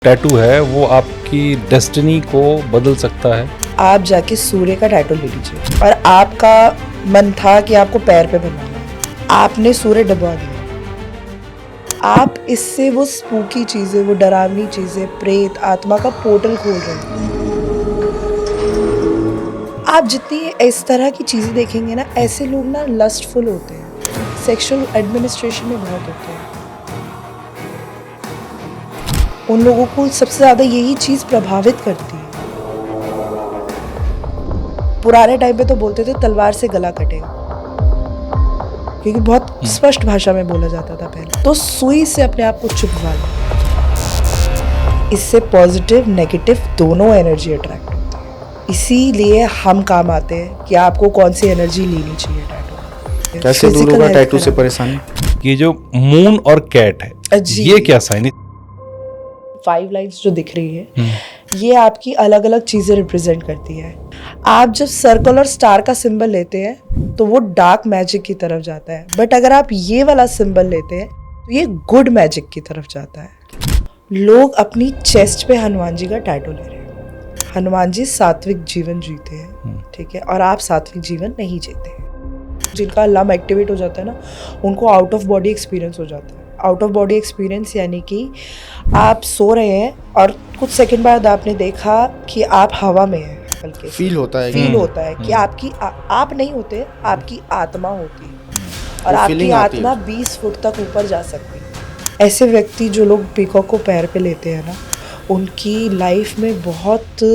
Tattoo है वो आपकी डेस्टिनी को बदल सकता है। आप जाके सूर्य का टैटू ले लीजिए और आपका मन था कि आपको पैर पे बनवाना है, आपने सूर्य डबवा दिया। आप इससे वो स्पूकी चीजें, वो डरावनी चीजें, प्रेत आत्मा का पोर्टल खोल रहे हैं। आप जितनी इस तरह की चीजें देखेंगे ना, ऐसे लोग ना लस्टफुल होते हैं, सेक्सुअल एडमिनिस्ट्रेशन में बहुत होते हैं। उन लोगों को सबसे ज्यादा यही चीज प्रभावित करती है। पुराने टाइम पे तो बोलते थे तलवार से गला कटेगा, क्योंकि बहुत स्पष्ट भाषा में बोला जाता था पहले। तो सुई से अपने आप को चुभवा लो, इससे पॉजिटिव नेगेटिव दोनों एनर्जी अट्रैक्ट होती है। इसीलिए हम काम आते हैं कि आपको कौन सी एनर्जी लेनी चाहिए टैटू। कैसे दूर होगा टैटू से परेशानी? ये जो मून और कैट है, ये क्या साइन है? 5 लाइन्स जो दिख रही है, ये आपकी अलग अलग चीजें रिप्रेजेंट करती है। आप जब सर्कल और स्टार का सिंबल लेते हैं तो वो डार्क मैजिक की तरफ जाता है, बट अगर आप ये वाला सिंबल लेते हैं तो ये गुड मैजिक की तरफ जाता है। लोग अपनी चेस्ट पे हनुमान जी का टैटू ले रहे हैं। हनुमान जी सात्विक जीवन जीते हैं, ठीक है, और आप सात्विक जीवन नहीं जीते। जिनका लम एक्टिवेट हो जाता है ना, उनको आउट ऑफ बॉडी एक्सपीरियंस हो जाता है। आउट ऑफ बॉडी एक्सपीरियंस यानी कि आप सो रहे हैं और कुछ सेकंड बाद आपने देखा कि आप हवा में हैं, बल्कि फील होता है कि आपकी आप नहीं होते, आपकी आत्मा होती है और आपकी आत्मा 20 फुट तक ऊपर जा सकती है। ऐसे व्यक्ति जो लोग पीकॉक को पैर पे लेते हैं ना, उनकी लाइफ में बहुत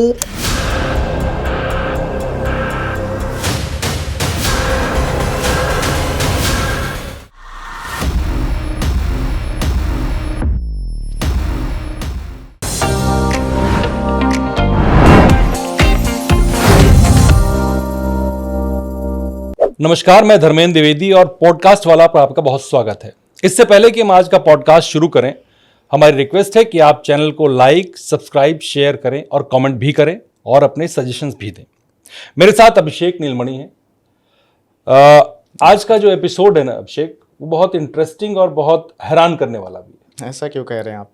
नमस्कार, मैं धर्मेंद्र द्विवेदी और पॉडकास्ट वाला पर आपका बहुत स्वागत है। इससे पहले कि हम आज का पॉडकास्ट शुरू करें, हमारी रिक्वेस्ट है कि आप चैनल को लाइक, सब्सक्राइब, शेयर करें और कमेंट भी करें और अपने सजेशंस भी दें। मेरे साथ अभिषेक नीलमणि हैं। आज का जो एपिसोड है ना अभिषेक, वो बहुत इंटरेस्टिंग और बहुत हैरान करने वाला भी है। ऐसा क्यों कह रहे हैं आप?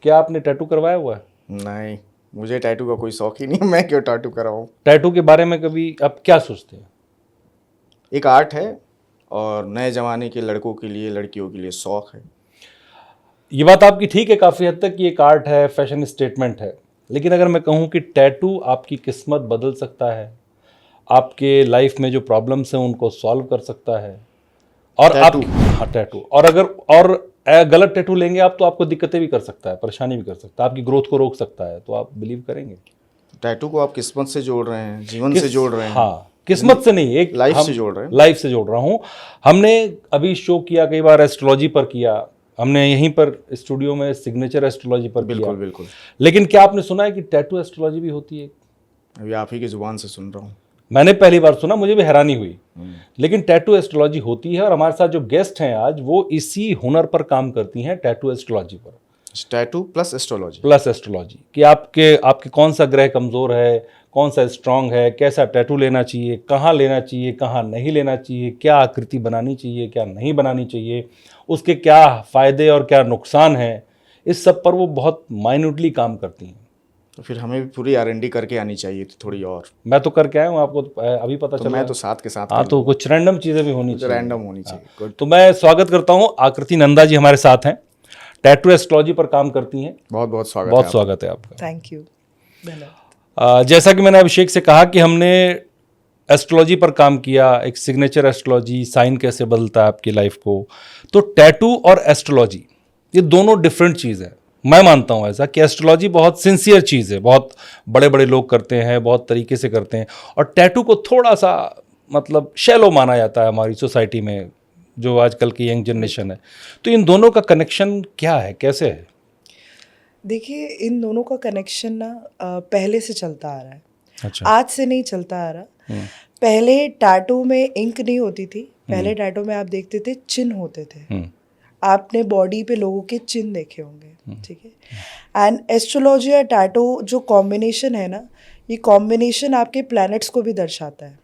क्या आपने टैटू करवाया हुआ है? नहीं, मुझे टैटू का कोई शौक ही नहीं। मैं क्यों टैटू कराऊं? टैटू के बारे में कभी आप क्या सोचते हैं? एक आर्ट है और नए ज़माने के लड़कों के लिए, लड़कियों के लिए शौक है। ये बात आपकी ठीक है काफ़ी हद तक कि एक आर्ट है, फैशन स्टेटमेंट है, लेकिन अगर मैं कहूँ कि टैटू आपकी किस्मत बदल सकता है, आपके लाइफ में जो प्रॉब्लम्स हैं उनको सॉल्व कर सकता है, और टैटू? हाँ, टैटू। और अगर गलत टैटू लेंगे आप तो आपको दिक्कतें भी कर सकता है, परेशानी भी कर सकता है, आपकी ग्रोथ को रोक सकता है। तो आप बिलीव करेंगे? टैटू को आप किस्मत से जोड़ रहे हैं, जीवन से जोड़ रहे हैं। हाँ, किस्मत से नहीं, एक लाइफ से जोड़ रहे हैं। लाइफ से जोड़ रहा हूँ। हमने अभी शो किया, कई बार एस्ट्रोलॉजी पर किया, हमने यहीं पर स्टूडियो में सिग्नेचर एस्ट्रोलॉजी पर किया। बिल्कुल। लेकिन क्या आपने सुना है कि टैटू एस्ट्रोलॉजी भी होती है? अभी आप ही की जुबान से सुन रहा हूँ। मैंने पहली बार सुना, मुझे भी हैरानी हुई। लेकिन टैटू एस्ट्रोलॉजी होती है और हमारे साथ जो गेस्ट हैं आज, वो इसी हुनर पर काम करती हैं, टैटू एस्ट्रोलॉजी पर। टैटू प्लस एस्ट्रोलॉजी कि आपके कौन सा ग्रह कमज़ोर है, कौन सा स्ट्रांग है, कैसा टैटू लेना चाहिए, कहाँ लेना चाहिए, कहाँ नहीं लेना चाहिए, क्या आकृति बनानी चाहिए, क्या नहीं बनानी चाहिए, उसके क्या फ़ायदे और क्या नुकसान हैं, इस सब पर वो बहुत माइन्यूटली काम करती हैं। तो फिर हमें भी पूरी R&D करके आनी चाहिए थी थोड़ी और। मैं तो करके आया हूँ, आपको अभी पता चला। मैं तो साथ के साथ। हाँ, तो कुछ रैंडम चीज़ें भी होनी चाहिए। रैंडम होनी चाहिए। तो मैं स्वागत करता हूँ, आकृति नंदा जी हमारे साथ हैं, टैटू एस्ट्रोलॉजी पर काम करती हैं। बहुत स्वागत। बहुत स्वागत है आपका। Thank you. जैसा कि मैंने अभिषेक से कहा कि हमने एस्ट्रोलॉजी पर काम किया, एक सिग्नेचर एस्ट्रोलॉजी, साइन कैसे बदलता है आपकी लाइफ को। तो टैटू और एस्ट्रोलॉजी ये दोनों डिफरेंट चीज़ है। मैं मानता हूँ ऐसा कि एस्ट्रोलॉजी बहुत सिंसियर चीज़ है, बहुत बड़े बड़े लोग करते हैं, बहुत तरीके से करते हैं, और टैटू को थोड़ा सा मतलब शैलो माना जाता है हमारी सोसाइटी में, जो आजकल की यंग जनरेशन है। तो इन दोनों का कनेक्शन क्या है, कैसे है? देखिए, इन दोनों का कनेक्शन ना पहले से चलता आ रहा है। अच्छा। आज से नहीं चलता आ रहा। पहले टैटू में इंक नहीं होती थी, पहले टैटू में आप देखते थे चिन्ह होते थे। आपने बॉडी पे लोगों के चिन्ह देखे होंगे, ठीक है। एंड एस्ट्रोलॉजी और टैटू जो कॉम्बिनेशन है ना, ये कॉम्बिनेशन आपके प्लैनेट्स को भी दर्शाता है।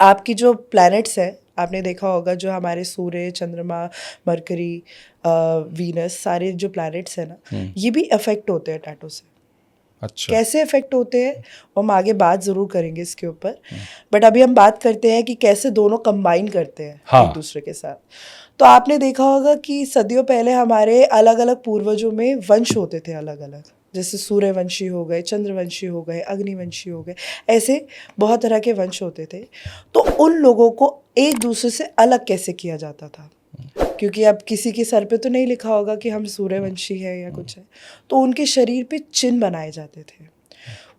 आपकी जो प्लैनेट्स है, आपने देखा होगा जो हमारे सूर्य, चंद्रमा, मरकरी, वीनस, सारे जो प्लैनेट्स हैं ना, ये भी अफेक्ट होते हैं टैटू से। अच्छा। कैसे इफेक्ट होते हैं हम आगे बात ज़रूर करेंगे इसके ऊपर, बट अभी हम बात करते हैं कि कैसे दोनों कंबाइन करते हैं हाँ। एक दूसरे के साथ। तो आपने देखा होगा कि सदियों पहले हमारे अलग अलग पूर्वजों में वंश होते थे अलग अलग, जैसे सूर्यवंशी हो गए, चंद्रवंशी हो गए, अग्निवंशी हो गए, ऐसे बहुत तरह के वंश होते थे। तो उन लोगों को एक दूसरे से अलग कैसे किया जाता था, क्योंकि अब किसी के सर पे तो नहीं लिखा होगा कि हम सूर्यवंशी है या कुछ है, तो उनके शरीर पे चिन्ह बनाए जाते थे।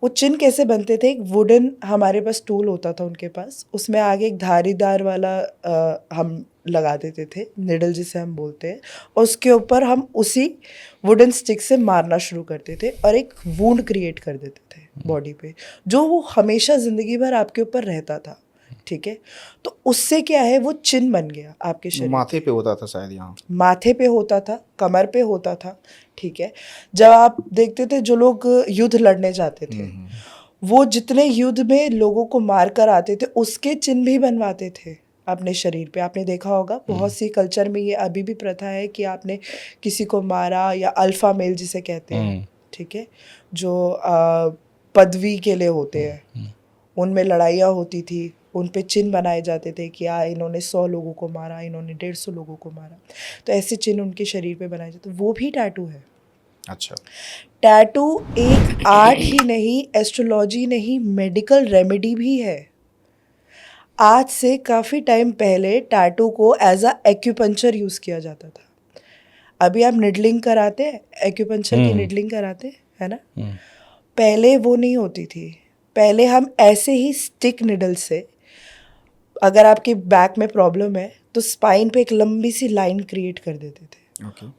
वो चिन्ह कैसे बनते थे, एक वुडन हमारे पास टूल होता था उनके पास, उसमें आगे एक धारीदार वाला हम लगा देते थे, निडल जिसे हम बोलते हैं, और उसके ऊपर हम उसी वुडन स्टिक से मारना शुरू करते थे और एक वूंड क्रिएट कर देते थे बॉडी पे, जो वो हमेशा ज़िंदगी भर आपके ऊपर रहता था। ठीक है, तो उससे क्या है, वो चिन्ह बन गया आपके शरीर माथे पे होता था शायद यहाँ। माथे पे होता था, कमर पे होता था। ठीक है, जब आप देखते थे जो लोग युद्ध लड़ने जाते थे, वो जितने युद्ध में लोगों को मार कर आते थे उसके चिन्ह भी बनवाते थे अपने शरीर पे। आपने देखा होगा बहुत सी कल्चर में ये अभी भी प्रथा है कि आपने किसी को मारा, या अल्फा मेल जिसे कहते हैं, ठीक है, जो पदवी के लिए होते हैं, उनमें लड़ाइयाँ होती थी, उन पे चिन्ह बनाए जाते थे कि इन्होंने 100 लोगों को मारा, इन्होंने 150 लोगों को मारा, तो ऐसे चिन्ह उनके शरीर पे बनाए जाते, वो भी टैटू है। अच्छा। टैटू एक आर्ट ही नहीं, एस्ट्रोलॉजी नहीं, मेडिकल रेमेडी भी है। आज से काफ़ी टाइम पहले टैटू को एज अ एक्यूपंक्चर यूज़ किया जाता था। अभी आप निडलिंग कराते हैं, एक्यूपंक्चर की निडलिंग कराते हैं, है ना, पहले वो नहीं होती थी। पहले हम ऐसे ही स्टिक निडल से, अगर आपके बैक में प्रॉब्लम है तो स्पाइन पे एक लंबी सी लाइन क्रिएट कर देते थे।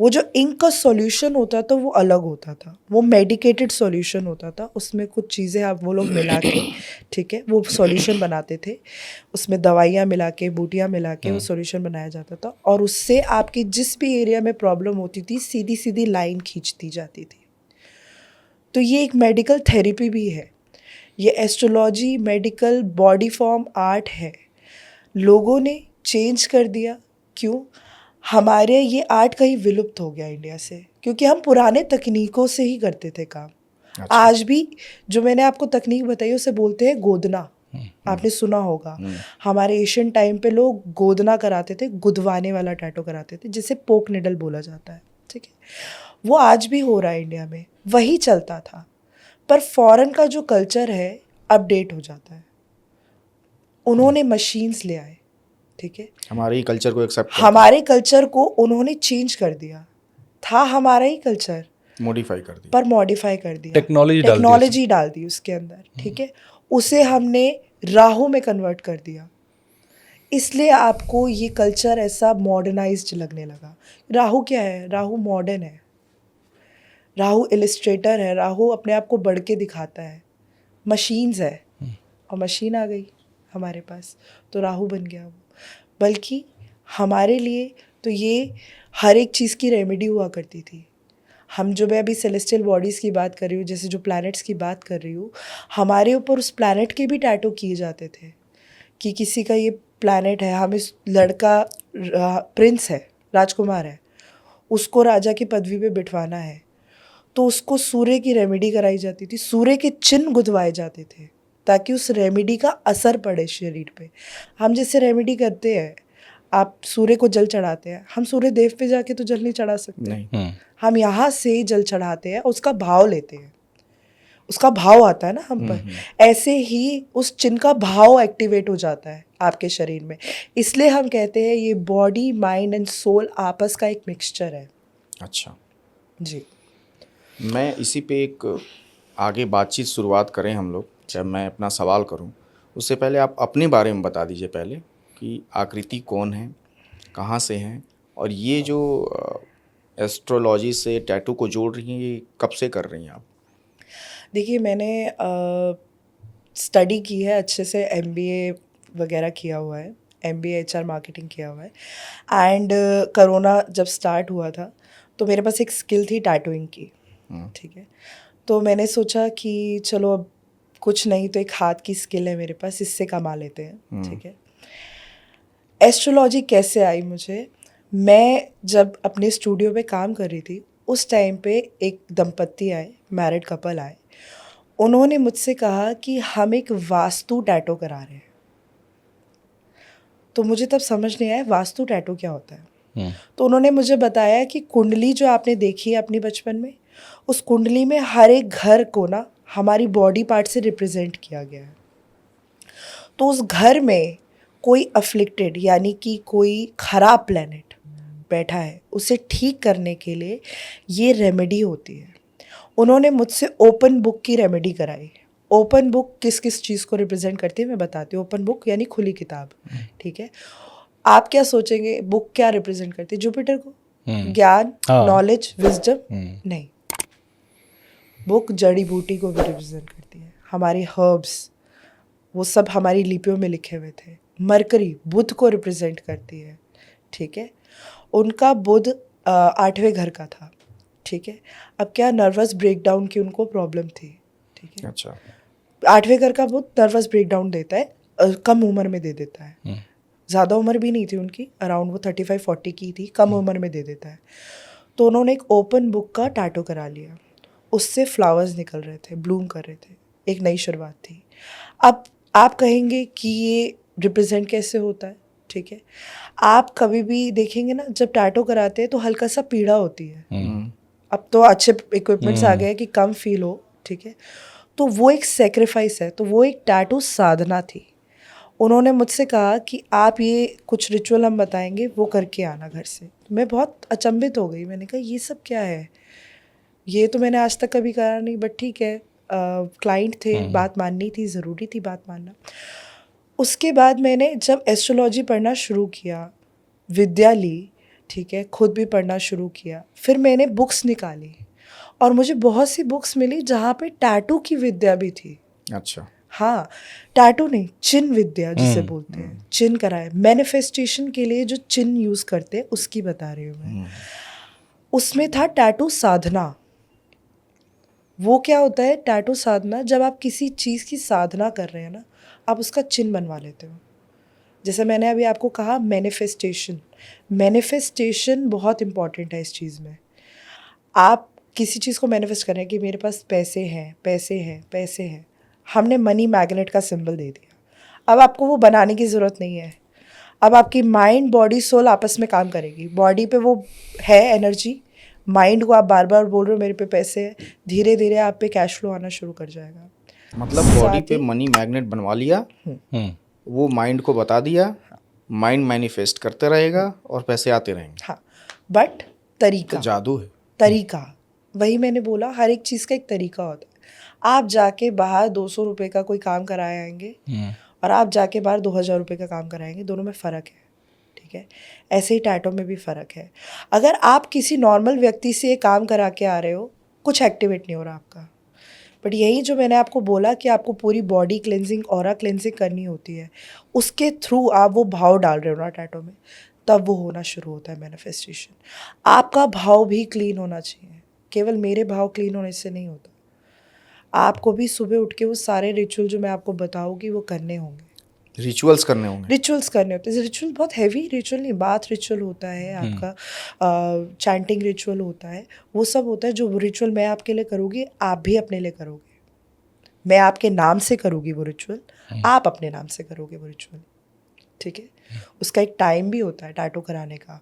वो जो इंक का सॉल्यूशन होता था वो अलग होता था, वो मेडिकेटेड सॉल्यूशन होता था, उसमें कुछ चीज़ें आप वो लोग मिला के, ठीक है, वो सॉल्यूशन बनाते थे, उसमें दवाइयाँ मिला के, बूटियाँ मिला के वो सॉल्यूशन बनाया जाता था, और उससे आपकी जिस भी एरिया में प्रॉब्लम होती थी सीधी सीधी लाइन खींचती जाती थी। तो ये एक मेडिकल थेरेपी भी है, ये astrology medical body form art है। लोगों ने चेंज कर दिया, क्यों? हमारे ये आर्ट कहीं विलुप्त हो गया इंडिया से, क्योंकि हम पुराने तकनीकों से ही करते थे काम। अच्छा। आज भी जो मैंने आपको तकनीक बताई उसे बोलते हैं गोदना, आपने सुना होगा। हमारे एशियन टाइम पे लोग गोदना कराते थे, गुदवाने वाला टैटू कराते थे, जिसे पोक निडल बोला जाता है। ठीक है, वो आज भी हो रहा है इंडिया में, वही चलता था। पर फॉरेन का जो कल्चर है अपडेट हो जाता है, उन्होंने मशीन्स ले आए, ठीक है, हमारे ही कल्चर को एक्सेप्ट हमारे कल्चर को उन्होंने चेंज कर दिया। था हमारा ही कल्चर, मॉडिफाई कर दिया। पर मॉडिफाई कर दिया, टेक्नोलॉजी डाल दी उसके अंदर। ठीक है, उसे हमने राहु में कन्वर्ट कर दिया, इसलिए आपको ये कल्चर ऐसा मॉडर्नाइज्ड लगने लगा। राहु क्या है? राहु मॉडर्न है, राहु इलिस्ट्रेटर है, राहु अपने आप को बढ़ के दिखाता है, मशीन्स है, और मशीन आ गई हमारे पास तो राहु बन गया वो। बल्कि हमारे लिए तो ये हर एक चीज़ की रेमेडी हुआ करती थी। हम जो, मैं अभी सेलेस्टियल बॉडीज़ की बात कर रही हूँ, जैसे जो प्लैनेट्स की बात कर रही हूँ, हमारे ऊपर उस प्लैनेट के भी टैटू किए जाते थे कि किसी का ये प्लैनेट है, हम इस लड़का प्रिंस है, राजकुमार है, उसको राजा की पदवी पे बिठवाना है, तो उसको सूर्य की रेमेडी कराई जाती थी, सूर्य के चिन्ह गुदवाए जाते थे ताकि उस रेमेडी का असर पड़े शरीर पे। हम जैसे रेमेडी करते हैं, आप सूर्य को जल चढ़ाते हैं, हम सूर्य देव पे जाके तो जल नहीं चढ़ा सकते, नहीं। हम यहाँ से ही जल चढ़ाते हैं, उसका भाव लेते हैं, उसका भाव आता है ना हम पर, ऐसे ही उस चिन्ह का भाव एक्टिवेट हो जाता है आपके शरीर में। इसलिए हम कहते हैं ये बॉडी माइंड एंड सोल आपस का एक मिक्सचर है। अच्छा जी, मैं इसी पे एक आगे बातचीत शुरुआत करें हम लोग, जब मैं अपना सवाल करूं उससे पहले आप अपने बारे में बता दीजिए पहले कि आकृति कौन है, कहाँ से हैं, और ये जो एस्ट्रोलॉजी से टैटू को जोड़ रही हैं ये कब से कर रही हैं आप? देखिए मैंने स्टडी की है अच्छे से, MBA वगैरह किया हुआ है, MBA HR मार्केटिंग किया हुआ है, एंड कोरोना जब स्टार्ट हुआ था तो मेरे पास एक स्किल थी टैटूइंग की। ठीक है, तो मैंने सोचा कि चलो अब कुछ नहीं तो एक हाथ की स्किल है मेरे पास, इससे कमा लेते हैं। ठीक है, एस्ट्रोलॉजी कैसे आई मुझे, मैं जब अपने स्टूडियो में काम कर रही थी उस टाइम पे एक दंपत्ति आए, मैरिड कपल आए, उन्होंने मुझसे कहा कि हम एक वास्तु टैटू करा रहे हैं। तो मुझे तब समझ नहीं आया वास्तु टैटू क्या होता है। तो उन्होंने मुझे बताया कि कुंडली जो आपने देखी है अपनी बचपन में, उस कुंडली में हर एक घर को ना हमारी बॉडी पार्ट से रिप्रेजेंट किया गया है। तो उस घर में कोई अफ्लिक्टेड यानी कि कोई खराब प्लेनेट बैठा है, उसे ठीक करने के लिए ये रेमेडी होती है। उन्होंने मुझसे ओपन बुक की रेमेडी कराई। ओपन बुक किस किस चीज़ को रिप्रेजेंट करती है मैं बताती हूँ। ओपन बुक यानी खुली किताब, ठीक है। आप क्या सोचेंगे बुक क्या रिप्रेजेंट करती है? जुपिटर को, ज्ञान, नॉलेज, विजडम? नहीं, बुक जड़ी बूटी को भी रिप्रेजेंट करती है, हमारी हर्ब्स, वो सब हमारी लिपियों में लिखे हुए थे। मरकरी बुध को रिप्रेजेंट करती है, ठीक है। उनका बुध 8वें घर का था, ठीक है। अब क्या नर्वस ब्रेकडाउन की उनको प्रॉब्लम थी, ठीक है। अच्छा, 8वें घर का बुध नर्वस ब्रेकडाउन देता है, कम उम्र में दे देता है। ज़्यादा उम्र भी नहीं थी उनकी, अराउंड वो 35-40 की थी, कम उम्र में दे देता है। तो उन्होंने एक ओपन बुक का टैटू करा लिया, उससे फ्लावर्स निकल रहे थे, ब्लूम कर रहे थे, एक नई शुरुआत थी। अब आप कहेंगे कि ये रिप्रेजेंट कैसे होता है, ठीक है। आप कभी भी देखेंगे ना जब टैटू कराते हैं तो हल्का सा पीड़ा होती है। अब तो अच्छे इक्विपमेंट्स आ गए हैं कि कम फील हो, ठीक है। तो वो एक सेक्रीफाइस है, तो वो एक टैटू साधना थी। उन्होंने मुझसे कहा कि आप ये कुछ रिचुअल हम बताएंगे, वो करके आना घर से। मैं बहुत अचंभित हो गई, मैंने कहा ये सब क्या है, ये तो मैंने आज तक कभी करा नहीं, बट ठीक है, क्लाइंट थे, बात माननी थी, ज़रूरी थी बात मानना। उसके बाद मैंने जब एस्ट्रोलॉजी पढ़ना शुरू किया, विद्या ली, ठीक है, खुद भी पढ़ना शुरू किया, फिर मैंने बुक्स निकाली और मुझे बहुत सी बुक्स मिली जहाँ पे टैटू की विद्या भी थी। अच्छा, हाँ, टैटू नहीं, चिन्ह विद्या जिसे बोलते हैं, चिन्ह कराए, मैनिफेस्टेशन के लिए जो चिन्ह यूज़ करते हैं उसकी बता रही हूँ मैं। उसमें था टैटू साधना। वो क्या होता है टैटू साधना? जब आप किसी चीज़ की साधना कर रहे हैं ना, आप उसका चिन्ह बनवा लेते हो। जैसे मैंने अभी आपको कहा मैनिफेस्टेशन, मैनिफेस्टेशन बहुत इंपॉर्टेंट है इस चीज़ में। आप किसी चीज़ को मैनिफेस्ट कर रहे हैं कि मेरे पास पैसे हैं, पैसे हैं, पैसे हैं, हमने मनी मैग्नेट का सिंबल दे दिया। अब आपको वो बनाने की ज़रूरत नहीं है। अब आपकी माइंड, बॉडी, सोल आपस में काम करेगी। बॉडी पे वो है एनर्जी, माइंड को आप बार बार बोल रहे हो मेरे पे पैसे है, धीरे धीरे आप पे कैश फ्लो आना शुरू कर जाएगा। मतलब बॉडी पे मनी मैग्नेट बनवा लिया, वो माइंड को बता दिया, माइंड मैनिफेस्ट करते रहेगा और पैसे आते रहेंगे। हाँ, बट तरीका, तो जादू है। तरीका, वही मैंने बोला, हर एक चीज़ का एक तरीका होता है। आप जाके बाहर 200 रुपये का कोई काम कराए आएंगे और आप जाके बाहर 2000 रुपये का काम कराएंगे, दोनों में फ़र्क है, ठीक है। ऐसे ही टैटू में भी फ़र्क है। अगर आप किसी नॉर्मल व्यक्ति से ये काम करा के आ रहे हो, कुछ एक्टिवेट नहीं हो रहा आपका, बट यही जो मैंने आपको बोला कि आपको पूरी बॉडी क्लेंजिंग, ऑरा क्लेंजिंग करनी होती है, उसके थ्रू आप वो भाव डाल रहे हो ना टैटू में, तब वो होना शुरू होता है मैनिफेस्टेशन। आपका भाव भी क्लीन होना चाहिए, केवल मेरे भाव क्लीन होने से नहीं होता। आपको भी सुबह उठ के वो सारे रिचुअल जो मैं आपको बताऊंगी वो करने होंगे, रिचुअल्स करने होंगे। रिचुअल्स करने होते हैं। रिचुअल बहुत हैवी रिचुअल नहीं, बाथ रिचुअल होता है आपका, चैंटिंग रिचुअल होता है, वो सब होता है। जो रिचुअल मैं आपके लिए करूँगी आप भी अपने लिए करोगे। मैं आपके नाम से करूँगी वो रिचुअल, आप अपने नाम से करोगे वो रिचुअल, ठीक है। उसका एक टाइम भी होता है टैटू कराने का,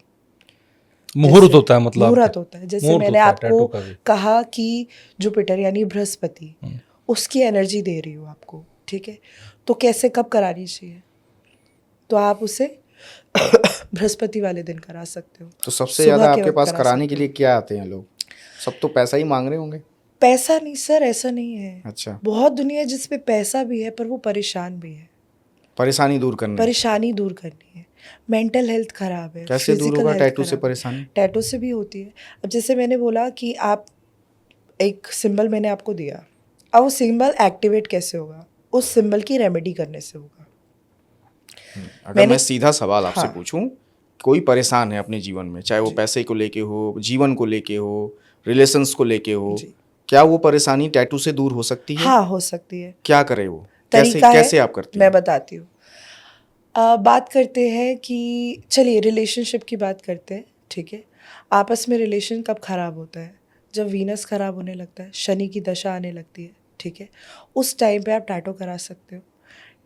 मुहूर्त होता है, मतलब मुहूर्त होता है। जैसे मुहूर्त मैंने होता है आपको टैटू का भी। कहा कि जुपिटर यानी बृहस्पति, उसकी एनर्जी दे रही हूँ आपको, ठीक है। तो कैसे कब करानी चाहिए? तो आप उसे बृहस्पति वाले दिन करा सकते हो। तो सबसे सुबह ज़्यादा के आपके वक्त पास करा कराने सकते के लिए क्या आते हैं लोग? सब तो पैसा ही मांग रहे होंगे। पैसा नहीं सर, ऐसा नहीं है। अच्छा, बहुत दुनिया है जिसपे पैसा भी है पर वो परेशान भी है। परेशानी दूर करने। परेशानी दूर करनी है, मेंटल हेल्थ खराब है, कैसे दूर physical होगा health टैटू से खराब है। परेशानी? टैटू से भी होती है। अब जैसे मैंने बोला कि आप एक सिंबल मैंने आपको दिया, अब वो सिंबल एक्टिवेट कैसे होगा? उस सिंबल की रेमेडी करने से होगा। अगर मैं सीधा सवाल आपसे हाँ। पूछूं, कोई परेशान है अपने जीवन में, चाहे वो पैसे को लेके हो, जीवन को लेके हो, रिलेशंस को लेके हो, जी। क्या वो परेशानी टैटू से दूर हो सकती है? हाँ, हो सकती है। क्या करे वो? कैसे तरीका है, कैसे आप करती मैं हैं? बताती हूँ। बात करते हैं कि चलिए रिलेशनशिप की बात करते हैं, ठीक है। आपस में रिलेशन कब ख़राब होता है? जब वीनस ख़राब होने लगता है, शनि की दशा आने लगती है, ठीक है। उस टाइम पे आप टैटू करा सकते हो।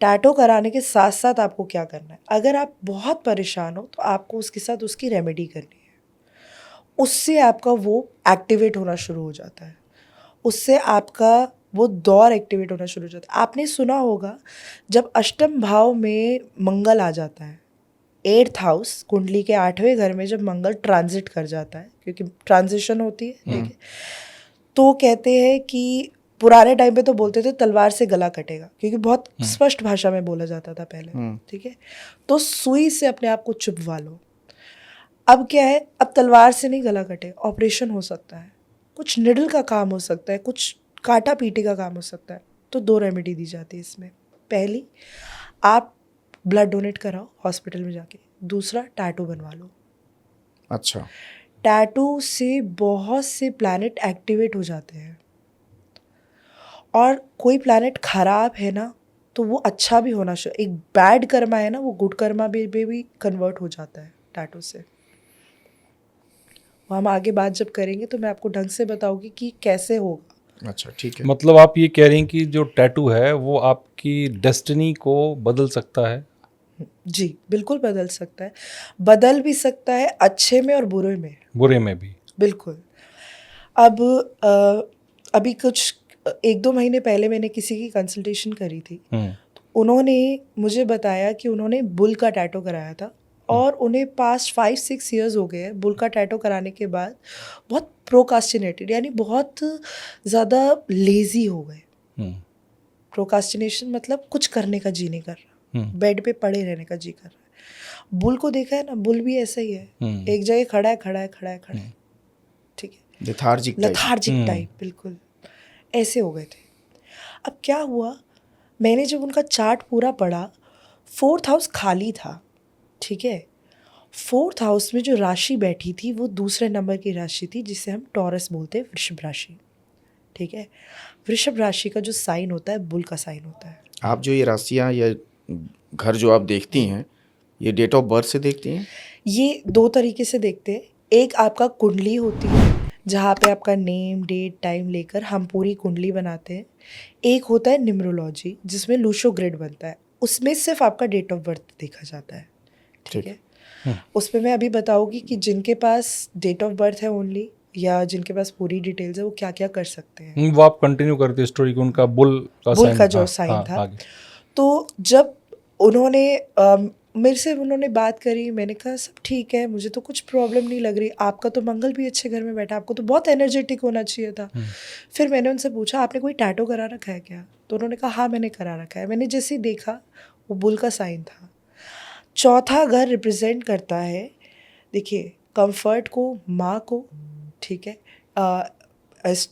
टैटू कराने के साथ साथ आपको क्या करना है, अगर आप बहुत परेशान हो तो आपको उसके साथ उसकी रेमेडी करनी है। उससे आपका वो एक्टिवेट होना शुरू हो जाता है, उससे आपका वो दौर एक्टिवेट होना शुरू हो जाता है। आपने सुना होगा जब अष्टम भाव में मंगल आ जाता है, 8th हाउस कुंडली के 8वें घर में जब मंगल ट्रांजिट कर जाता है, क्योंकि ट्रांजिशन होती है, ठीक है, तो कहते हैं कि पुराने टाइम पे तो बोलते थे तलवार से गला कटेगा, क्योंकि बहुत स्पष्ट भाषा में बोला जाता था पहले, ठीक है। तो सुई से अपने आप को चुपवा लो। अब क्या है, अब तलवार से नहीं गला कटे, ऑपरेशन हो सकता है, कुछ निडल का काम हो सकता है, कुछ काटा पीटी का काम हो सकता है। तो 2 रेमेडी दी जाती है इसमें। पहली, आप ब्लड डोनेट कराओ हॉस्पिटल में जाके। दूसरा, टैटू बनवा लो। अच्छा, टैटू से बहुत से प्लैनेट एक्टिवेट हो जाते हैं, और कोई प्लैनेट खराब है ना तो वो अच्छा भी होना चाहिए। एक बैड कर्मा है ना, वो गुड कर्मा भी कन्वर्ट हो जाता है टैटू से। वो हम आगे बात जब करेंगे तो मैं आपको ढंग से बताऊंगी कि कैसे होगा। अच्छा, ठीक है। मतलब आप ये कह रही हैं कि जो टैटू है वो आपकी डेस्टिनी को बदल सकता है? जी, बिल्कुल बदल सकता है। बदल भी सकता है अच्छे में और बुरे में। बुरे में भी? बिल्कुल। अब अभी कुछ 1-2 महीने पहले मैंने किसी की कंसल्टेशन करी थी। तो उन्होंने मुझे बताया कि उन्होंने बुल का टैटू कराया था, और उन्हें पास्ट 5-6 ईयर्स हो गए हैं बुल का टैटू कराने के बाद। बहुत प्रोकास्टिनेटेड, यानी बहुत ज़्यादा लेज़ी हो गए। प्रोकास्टिनेशन मतलब कुछ करने का जी नहीं कर रहा, बेड पे पड़े रहने का जी कर रहा है। बुल को देखा है ना, बुल भी ऐसा ही है, एक जगह खड़ा है, खड़ा है, खड़ा है, खड़ा है, ठीक है, लेथार्जिक टाइप, बिल्कुल ऐसे हो गए थे। अब क्या हुआ, मैंने जब उनका चार्ट पूरा पढ़ा, 4th हाउस खाली था, ठीक है। 4th हाउस में जो राशि बैठी थी वो दूसरे नंबर की राशि थी, जिसे हम टॉरस बोलते हैं, वृषभ राशि, ठीक है। वृषभ राशि का जो साइन होता है बुल का साइन होता है। आप जो ये राशियाँ या घर जो आप देखती हैं, ये डेट ऑफ बर्थ से देखती हैं? ये 2 तरीके से देखते हैं। एक आपका कुंडली होती है, जहाँ पे आपका नेम, डेट, टाइम लेकर हम पूरी कुंडली बनाते हैं। एक होता है न्यूमरोलॉजी, जिसमें लूशो ग्रिड बनता है, उसमें सिर्फ आपका डेट ऑफ बर्थ देखा जाता है, ठीक है। उसमें मैं अभी बताऊंगी कि जिनके पास डेट ऑफ बर्थ है ओनली, या जिनके पास पूरी डिटेल्स है, वो क्या क्या कर सकते हैं। वो आप कंटिन्यू करते स्टोरी को, उनका बुल का बुल साइन, का जो हाँ, साइन हाँ, था। आगे। तो जब उन्होंने मेरे से उन्होंने बात करी, मैंने कहा सब ठीक है, मुझे तो कुछ प्रॉब्लम नहीं लग रही, आपका तो मंगल भी अच्छे घर में बैठा, आपको तो बहुत एनर्जेटिक होना चाहिए था। फिर मैंने उनसे पूछा, आपने कोई टैटू करा रखा है क्या? तो उन्होंने कहा हाँ मैंने करा रखा है। मैंने जैसे ही देखा, वो बुल का साइन था। चौथा घर रिप्रेजेंट करता है, देखिए, कंफर्ट को, माँ को, ठीक है,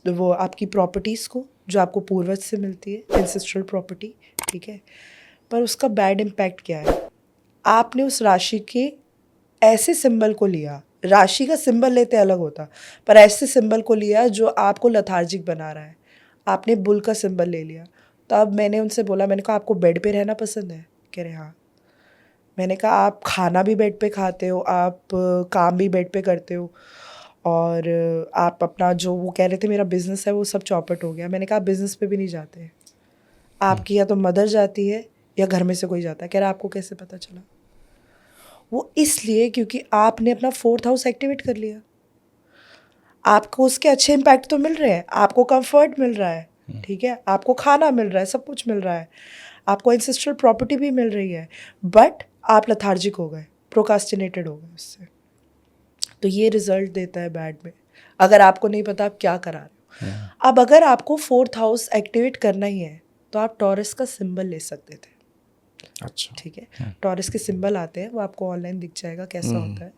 वो आपकी प्रॉपर्टीज़ को जो आपको पूर्वज से मिलती है, एंसेस्ट्रल प्रॉपर्टी, ठीक है। पर उसका बैड इम्पैक्ट क्या है, आपने उस राशि के ऐसे सिंबल को लिया, राशि का सिंबल लेते अलग होता, पर ऐसे सिंबल को लिया जो आपको लथार्जिक बना रहा है। आपने बुल का सिंबल ले लिया। तो अब मैंने उनसे बोला, मैंने कहा आपको बेड पे रहना पसंद है? कह रहे हाँ। मैंने कहा आप खाना भी बेड पे खाते हो, आप काम भी बेड पे करते हो, और आप अपना जो, वो कह रहे थे मेरा बिजनेस है वो सब चौपट हो गया। मैंने कहा बिजनेस पे भी नहीं जाते, आपकी या तो मदर जाती है या घर में से कोई जाता है। कह रहा आपको कैसे पता चला? वो इसलिए क्योंकि आपने अपना 4th हाउस एक्टिवेट कर लिया। आपको उसके अच्छे इम्पैक्ट तो मिल रहे हैं, आपको कंफर्ट मिल रहा है, ठीक है, आपको खाना मिल रहा है, सब कुछ मिल रहा है, आपको एंसेस्ट्रल प्रॉपर्टी भी मिल रही है, बट आप लथार्जिक हो गए, प्रोकास्टिनेटेड हो गए उससे। तो ये रिजल्ट देता है बैड में, अगर आपको नहीं पता आप क्या करा रहे हो। अब अगर आपको 4th हाउस एक्टिवेट करना ही है तो आप टॉरस का सिंबल ले सकते थे। अच्छा, ठीक है, टॉरस के सिंबल आते हैं, वो आपको ऑनलाइन दिख जाएगा कैसा होता है।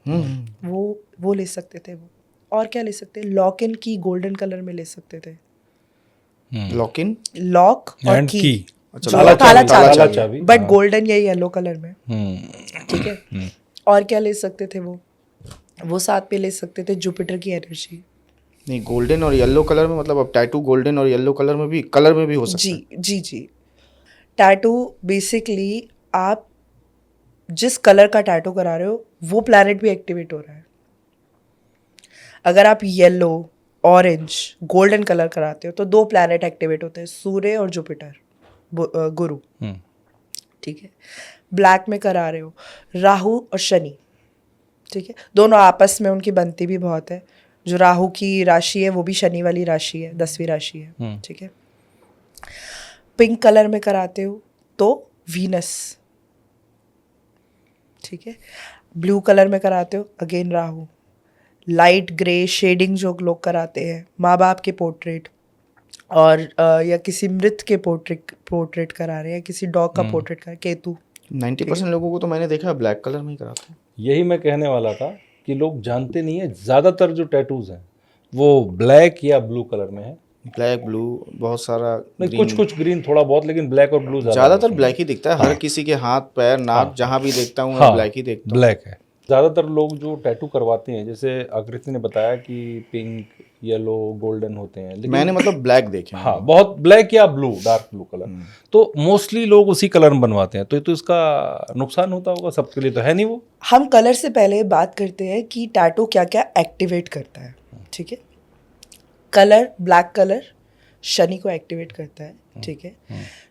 वो ले सकते थे वो। और क्या ले सकते हैं, लॉक इन की गोल्डन कलर में ले सकते थे। लॉक इन, लॉक और एंड की, की, जो काला ताला चाबी, बट गोल्डन या येलो कलर में, ठीक है। और क्या ले सकते थे वो साथ पे ले सकते थे जुपिटर की एनर्जी। नहीं, गोल्डन और येलो कलर में, मतलब अब टैटू गोल्डन और येलो कलर में भी हो सकता है। जी। टैटू बेसिकली आप जिस कलर का टैटू करा रहे हो वो प्लैनेट भी एक्टिवेट हो रहा है। अगर आप येलो, ऑरेंज, गोल्डन कलर कराते हो तो 2 प्लैनेट एक्टिवेट होते हैं, सूर्य और जुपिटर, गुरु। ठीक है। ब्लैक में करा रहे हो राहु और शनि। ठीक है, दोनों आपस में उनकी बनती भी बहुत है। जो राहु की राशि है वो भी शनि वाली राशि है, 10वीं राशि है। ठीक है। पिंक कलर में कराते हो तो वीनस। ठीक है। ब्लू कलर में कराते हो अगेन राहु। लाइट ग्रे शेडिंग जो लोग कराते हैं, माँ बाप के पोर्ट्रेट और या किसी मृत के पोर्ट्रेट करा रहे हैं, किसी डॉग का पोर्ट्रेट करा, केतु। 90% लोगों को तो मैंने देखा ब्लैक कलर में ही कराते हैं। यही मैं कहने वाला था कि लोग जानते नहीं है, ज़्यादातर जो टैटूज हैं वो ब्लैक या ब्लू कलर में है। ब्लैक, ब्लू, बहुत सारा नहीं, कुछ ग्रीन थोड़ा बहुत, लेकिन ब्लैक और ब्लू ज़्यादातर ब्लैक ही दिखता है। हर किसी के हाथ पैर नाक जहाँ भी देखता हूँ मैं ब्लैक ही देखता हूँ। ब्लैक है। ज़्यादातर लोग जो टैटू करवाते हैं, जैसे आकृति ने बताया कि पिंक, येलो, गोल्डन होते हैं, लेकिन मैंने मतलब ब्लैक देखे हैं। हाँ, बहुत ब्लैक या ब्लू, डार्क ब्लू कलर, तो मोस्टली लोग उसी कलर में बनवाते हैं। तो इसका नुकसान होता होगा, सबके लिए तो है नहीं वो। हम कलर से पहले बात करते हैं कि टैटू क्या क्या एक्टिवेट करता है। ठीक है। कलर, ब्लैक कलर शनि को एक्टिवेट करता है। ठीक है।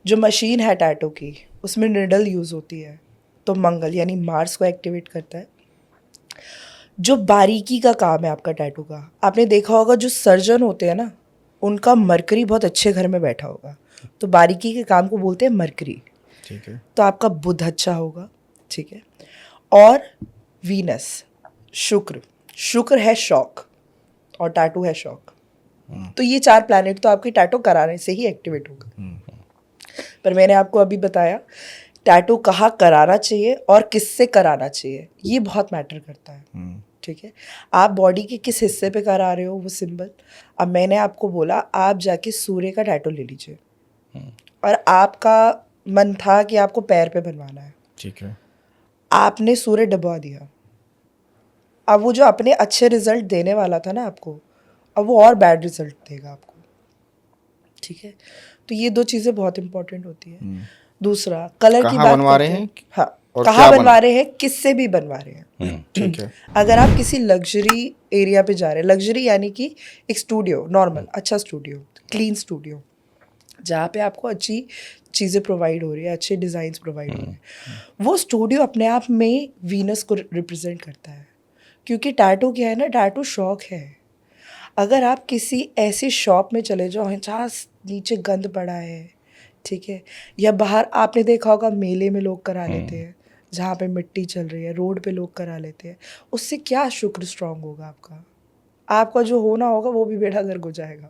जो मशीन है टैटू की उसमें निडल यूज होती है तो मंगल यानी मार्स को एक्टिवेट करता है। जो बारीकी का काम है आपका टैटू का, आपने देखा होगा जो सर्जन होते हैं ना, उनका मरकरी बहुत अच्छे घर में बैठा होगा, तो बारीकी के काम को बोलते हैं मरकरी। ठीक है। तो आपका बुध अच्छा होगा। ठीक है। और वीनस, शुक्र है शौक और टैटू है शौक। तो ये 4 प्लैनेट तो आपके टैटू कराने से ही एक्टिवेट होगा। पर मैंने आपको अभी बताया टैटू कहाँ कराना चाहिए और किससे कराना चाहिए, ये बहुत मैटर करता है। ठीक है। आप बॉडी के किस हिस्से पे करा रहे हो वो सिंबल। अब मैंने आपको बोला आप जाके सूर्य का टैटू ले लीजिए, और आपका मन था कि आपको पैर पे बनवाना है। ठीक है। आपने सूर्य दबा दिया। अब वो जो अपने अच्छे रिजल्ट देने वाला था ना आपको, अब वो और बैड रिजल्ट देगा आपको। ठीक है। तो ये 2 चीज़ें बहुत इंपॉर्टेंट होती है। दूसरा, कलर की बात बनवा रहे करते हैं? हाँ, और कहाँ क्या बनवा रहे हैं, किससे भी बनवा रहे हैं। ठीक है। अगर आप किसी लग्जरी एरिया पे जा रहे हैं, लग्जरी यानी कि एक स्टूडियो, नॉर्मल अच्छा स्टूडियो, क्लीन स्टूडियो, जहाँ पे आपको अच्छी चीज़ें प्रोवाइड हो रही है, अच्छे डिज़ाइंस प्रोवाइड हो रहे हैं, वो स्टूडियो अपने आप में वीनस को रिप्रेजेंट करता है। क्योंकि टैटू क्या है ना, टैटू शौक है। अगर आप किसी ऐसी शॉप में चले जाओ जहाँ नीचे गंद पड़ा है, ठीक है, या बाहर आपने देखा होगा मेले में लोग करा लेते हैं, जहाँ पे मिट्टी चल रही है, रोड पे लोग करा लेते हैं, उससे क्या शुक्र स्ट्रांग होगा आपका जो होना होगा वो भी बेड़ा गर्क हो जाएगा,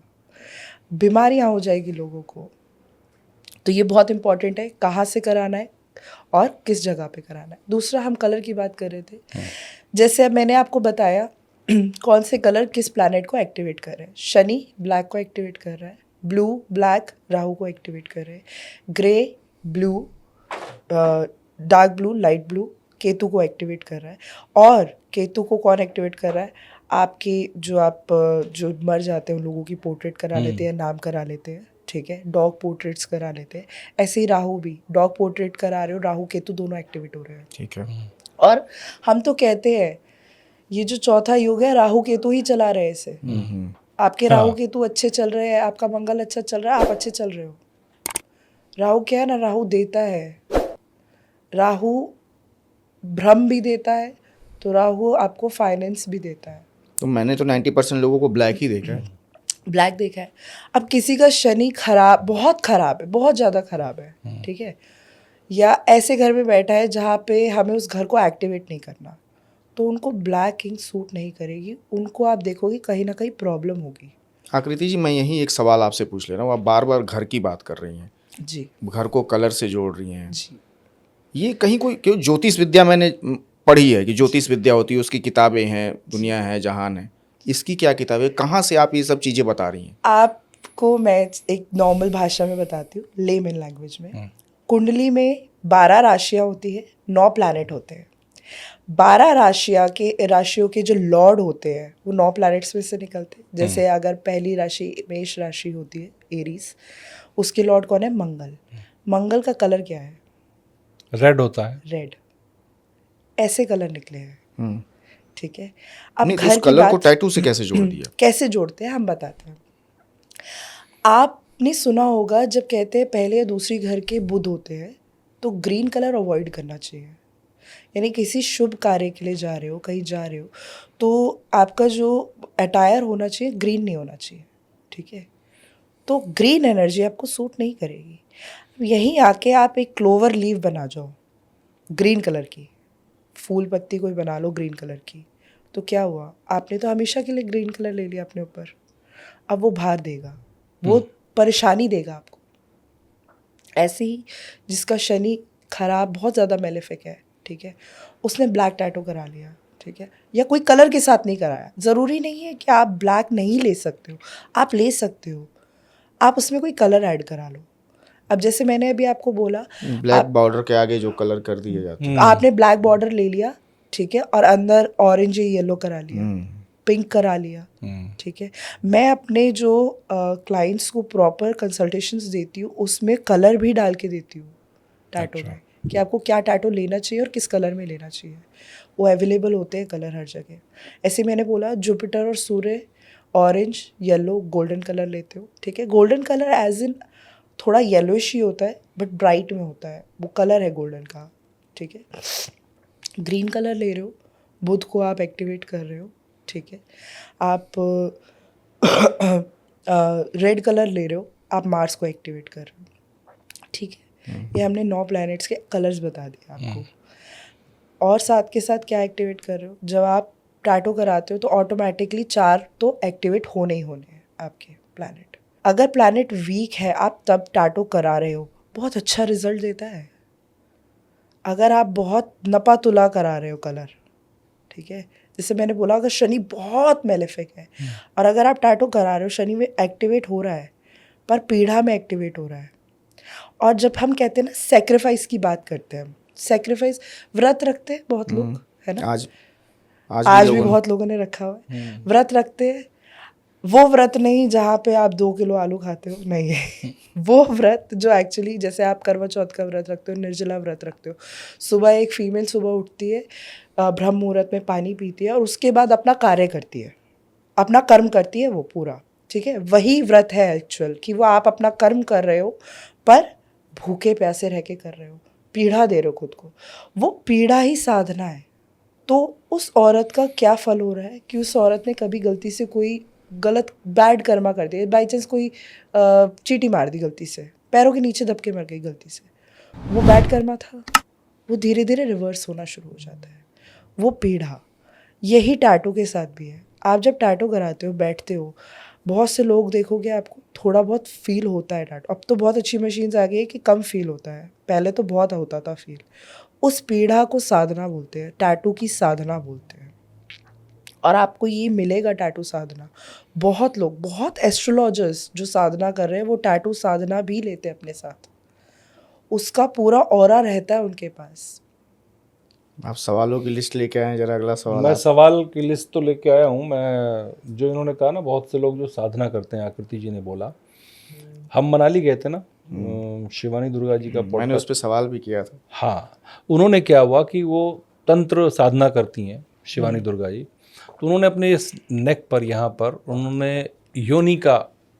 बीमारियाँ हो जाएगी लोगों को। तो ये बहुत इंपॉर्टेंट है कहाँ से कराना है और किस जगह पे कराना है। दूसरा, हम कलर की बात कर रहे थे, जैसे अब मैंने आपको बताया कौन से कलर किस प्लैनेट को एक्टिवेट कर रहे हैं। शनि ब्लैक को एक्टिवेट कर रहा है, ब्लू ब्लैक राहु को एक्टिवेट कर रहे हैं, grey blue dark blue light blue Ketu को एक्टिवेट कर रहा है। और केतु को कौन एक्टिवेट कर रहा है, आपके जो मर जाते हैं उन लोगों की पोर्ट्रेट करा लेते हैं, नाम करा लेते हैं, ठीक है, डॉग पोर्ट्रेट्स करा लेते हैं। ऐसे ही राहु भी, डॉग पोर्ट्रेट करा रहे हो, राहु केतु दोनों एक्टिवेट हो रहे हैं। ठीक है। और हम तो कहते हैं ये जो चौथा युग है राहु केतु ही चला रहे हैं इसे। आपके राहु केतु अच्छे चल रहे हैं, आपका मंगल अच्छा चल रहा है, आप अच्छे चल रहे हो। राहु क्या है ना, राहु देता है, राहु भ्रम भी देता है, तो राहु आपको फाइनेंस भी देता है। तो मैंने तो 90% लोगों को ब्लैक ही देखा है। ब्लैक देखा है। अब किसी का शनि बहुत खराब है, बहुत ज़्यादा खराब है, ठीक है, या ऐसे घर में बैठा है जहाँ पे हमें उस घर को एक्टिवेट नहीं करना, तो उनको ब्लैक इंक सूट नहीं करेगी, उनको आप देखोगे कहीं ना कहीं प्रॉब्लम होगी। आकृति जी, मैं यही एक सवाल आपसे पूछ ले रहा हूँ। आप बार बार घर की बात कर रही हैं जी, घर को कलर से जोड़ रही हैं जी। ये कहीं क्यों ज्योतिष विद्या मैंने पढ़ी है कि ज्योतिष विद्या होती है, उसकी किताबें हैं, दुनिया है, जहान है, इसकी क्या किताबें, कहाँ से आप ये सब चीज़ें बता रही हैं? आपको मैं एक नॉर्मल भाषा में बताती हूँ, लेमन लैंग्वेज में। कुंडली में 12 राशियाँ होती है, 9 प्लैनेट होते हैं। 12 राशियों के जो लॉर्ड होते हैं वो 9 प्लैनेट्स में से निकलते हैं। जैसे अगर पहली राशि मेष राशि होती है, एरीज, उसके लॉर्ड कौन है, मंगल। मंगल का कलर क्या है, रेड होता है। रेड। ऐसे कलर निकले हैं, हम्म। ठीक है। अब नहीं, तो घर उस की कलर को बात टैटू से कैसे जोड़ दिया? कैसे जोड़ते हैं हम बताते हैं। आपने सुना होगा जब कहते हैं पहले या दूसरी घर के बुध होते हैं तो ग्रीन कलर अवॉइड करना चाहिए। यानी किसी शुभ कार्य के लिए जा रहे हो, कहीं जा रहे हो, तो आपका जो अटायर होना चाहिए ग्रीन नहीं होना चाहिए, ठीक है। तो ग्रीन एनर्जी आपको सूट नहीं करेगी। यहीं आके आप एक क्लोवर लीव बना जाओ ग्रीन कलर की, फूल पत्ती कोई बना लो ग्रीन कलर की, तो क्या हुआ, आपने तो हमेशा के लिए ग्रीन कलर ले लिया अपने ऊपर। अब वो भार देगा, वो परेशानी देगा आपको। ऐसे ही जिसका शनि खराब बहुत ज़्यादा मेलेफिक है, ठीक है, उसने ब्लैक टैटू करा लिया, ठीक है, या कोई कलर के साथ नहीं कराया। ज़रूरी नहीं है कि आप ब्लैक नहीं ले सकते हो, आप ले सकते हो, आप उसमें कोई कलर ऐड करा लो। अब जैसे मैंने अभी आपको बोला, ब्लैक बॉर्डर के आगे जो कलर कर दिए जाते हैं। आपने ब्लैक बॉर्डर ले लिया, ठीक है, और अंदर ऑरेंज या येलो करा लिया, पिंक करा लिया, ठीक है। मैं अपने जो क्लाइंट्स को प्रॉपर कंसल्टेशंस देती हूँ उसमें कलर भी डाल के देती हूँ टैटू में, कि आपको क्या टैटू लेना चाहिए और किस कलर में लेना चाहिए। वो अवेलेबल होते हैं कलर हर जगह। ऐसे मैंने बोला जुपिटर और सूर्य ऑरेंज येलो गोल्डन कलर लेते हो, ठीक है। गोल्डन कलर एज इन थोड़ा येलोइश ही होता है बट ब्राइट में होता है, वो कलर है गोल्डन का, ठीक है। ग्रीन कलर ले रहे हो, बुध को आप एक्टिवेट कर रहे हो, ठीक है। आप रेड कलर ले रहे हो, आप मार्स को एक्टिवेट कर रहे हो, ठीक है। ये हमने 9 प्लैनेट्स के कलर्स बता दिए आपको। और साथ के साथ क्या एक्टिवेट कर रहे हो, जब आप टैटू कराते हो तो ऑटोमेटिकली 4 तो एक्टिवेट होने ही होने हैं आपके प्लैनेट। अगर प्लैनेट वीक है आप तब टैटू करा रहे हो, बहुत अच्छा रिजल्ट देता है। अगर आप बहुत नपा तुला करा रहे हो कलर, ठीक है, जैसे मैंने बोला अगर शनि बहुत मेलेफिक है और अगर आप टैटू करा रहे हो, शनि में एक्टिवेट हो रहा है पर पीढ़ा में एक्टिवेट हो रहा है। और जब हम कहते हैं ना सेक्रीफाइस की बात करते हैं, हम सेक्रीफाइस व्रत रखते हैं बहुत लोग, है ना, आज भी बहुत लोगों ने रखा हुआ है, व्रत रखते हैं। वो व्रत नहीं जहाँ पे आप 2 किलो आलू खाते हो, नहीं है वो व्रत जो एक्चुअली जैसे आप करवा चौथ का व्रत रखते हो, निर्जला व्रत रखते हो, सुबह एक फीमेल सुबह उठती है, ब्रह्म मुहूर्त में पानी पीती है और उसके बाद अपना कार्य करती है, अपना कर्म करती है वो पूरा, ठीक है। वही व्रत है एक्चुअल, कि वो आप अपना कर्म कर रहे हो पर भूखे प्यासे रह के कर रहे हो, पीड़ा दे रहे हो खुद को, वो पीड़ा ही साधना है। तो उस औरत का क्या फल हो रहा है कि उस औरत ने कभी गलती से कोई गलत बैड कर्मा कर दिया, बाई चांस कोई चींटी मार दी गलती से, पैरों के नीचे दबके मर गई गलती से, वो बैड कर्मा था, वो धीरे धीरे रिवर्स होना शुरू हो जाता है, वो पीड़ा। यही टैटू के साथ भी है। आप जब टैटू कराते हो, बैठते हो, बहुत से लोग देखोगे आपको थोड़ा बहुत फील होता है टैटू। अब तो बहुत अच्छी मशीन्स आ गई है कि कम फील होता है, पहले तो बहुत होता था फील। उस पीड़ा को साधना बोलते हैं, टैटू की साधना बोलते हैं। और आपको ये मिलेगा टैटू साधना। बहुत लोग, बहुत एस्ट्रोलॉजर्स जो साधना कर रहे हैं वो टैटू साधना भी लेते हैं अपने साथ, उसका पूरा ऑरा रहता है उनके पास। आप सवालों की लिस्ट लेके आए हैं, जरा अगला सवाल। मैं सवाल की लिस्ट तो लेके आया हूँ। मैं जो इन्होंने कहा ना, बहुत से लोग जो साधना करते हैं, आकृति जी ने बोला, हम मनाली गए थे ना, शिवानी दुर्गा जी का मैंने उस पर सवाल भी किया था। हाँ, उन्होंने क्या हुआ कि वो तंत्र साधना करती हैं शिवानी दुर्गा जी, तो उन्होंने अपने इस नेक पर, यहाँ पर उन्होंने योनि का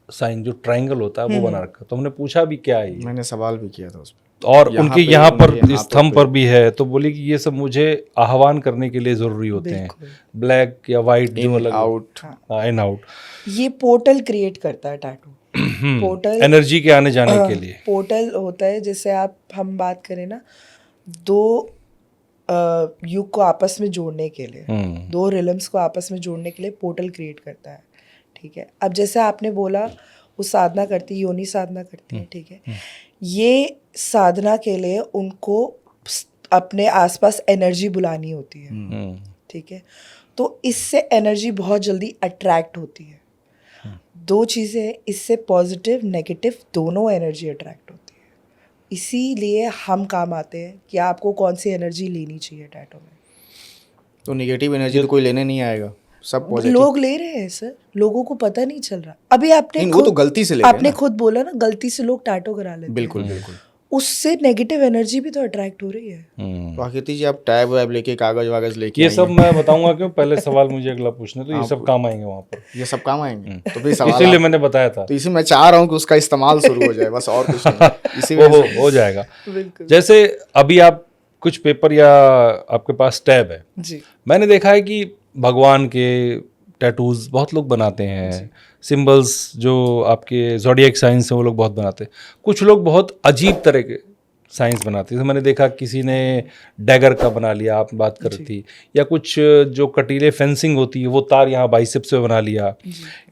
साइन जो ट्रायंगल होता है वो बना रखा। तो हमने पूछा भी क्या है ये, मैंने सवाल भी किया था उस पर, और उनके यहाँ पर स्तंभ पर भी है। तो बोली कि ये सब मुझे आह्वान करने के लिए जरूरी होते हैं, ब्लैक या वाइट जो अलग आउट, इन आउट। ये पोर्टल क्रिएट करता है टैटू, पोर्टल एनर्जी के आने जाने के लिए पोर्टल होता है। जैसे हम बात करें ना, 2 युग को आपस में जोड़ने के लिए, 2 रिलम्स को आपस में जोड़ने के लिए पोर्टल क्रिएट करता है, ठीक है। अब जैसे आपने बोला वो साधना करती है, योनि साधना करती है, ठीक है। ये साधना के लिए उनको अपने आसपास एनर्जी बुलानी होती है, ठीक है। तो इससे एनर्जी बहुत जल्दी अट्रैक्ट होती है। 2 चीज़ें, इससे पॉजिटिव नेगेटिव दोनों एनर्जी अट्रैक्ट होती है। इसीलिए हम काम आते हैं कि आपको कौन सी एनर्जी लेनी चाहिए टैटू में। तो नेगेटिव एनर्जी तो कोई लेने नहीं आएगा, सब पॉजिटिव लोग ले रहे हैं सर, लोगों को पता नहीं चल रहा। अभी आपने वो तो गलती से लेते हैं आपने ना। खुद बोला ना, गलती से लोग टैटू करा लेते हैं। बिल्कुल बिल्कुल। उससे नेगेटिव एनर्जी भी तो अट्रैक्ट हो रही है। तो आकृति जी आप टैब वैब लेके कागज वागज लेके ये आई सब हैं। मैं बताऊंगा क्यों, पहले सवाल मुझे अगला पूछना, तो ये सब काम आएंगे वहाँ पर, ये सब काम आएंगे तो फिर सवाल इसीलिए मैंने बताया था। तो इसी मैं चाह रहा हूँ कि उसका इस्तेमाल शुरू हो जाए, बस और कुछ नहीं, इसी वो वजह से हो जाएगा। बिल्कुल जैसे अभी आप कुछ पेपर या आपके पास टैब है, जी। मैंने देखा है कि भगवान के टैटूज बहुत लोग बनाते हैं, सिंबल्स जो आपके ज़ोडिएक साइंस है वो लोग बहुत बनाते हैं, कुछ लोग बहुत अजीब तरह के साइंस बनाते हैं। जैसे मैंने देखा किसी ने डैगर का बना लिया, आप बात कर रही थी, या कुछ जो कटीले फेंसिंग होती है वो तार यहाँ बाइसेप्स पे बना लिया,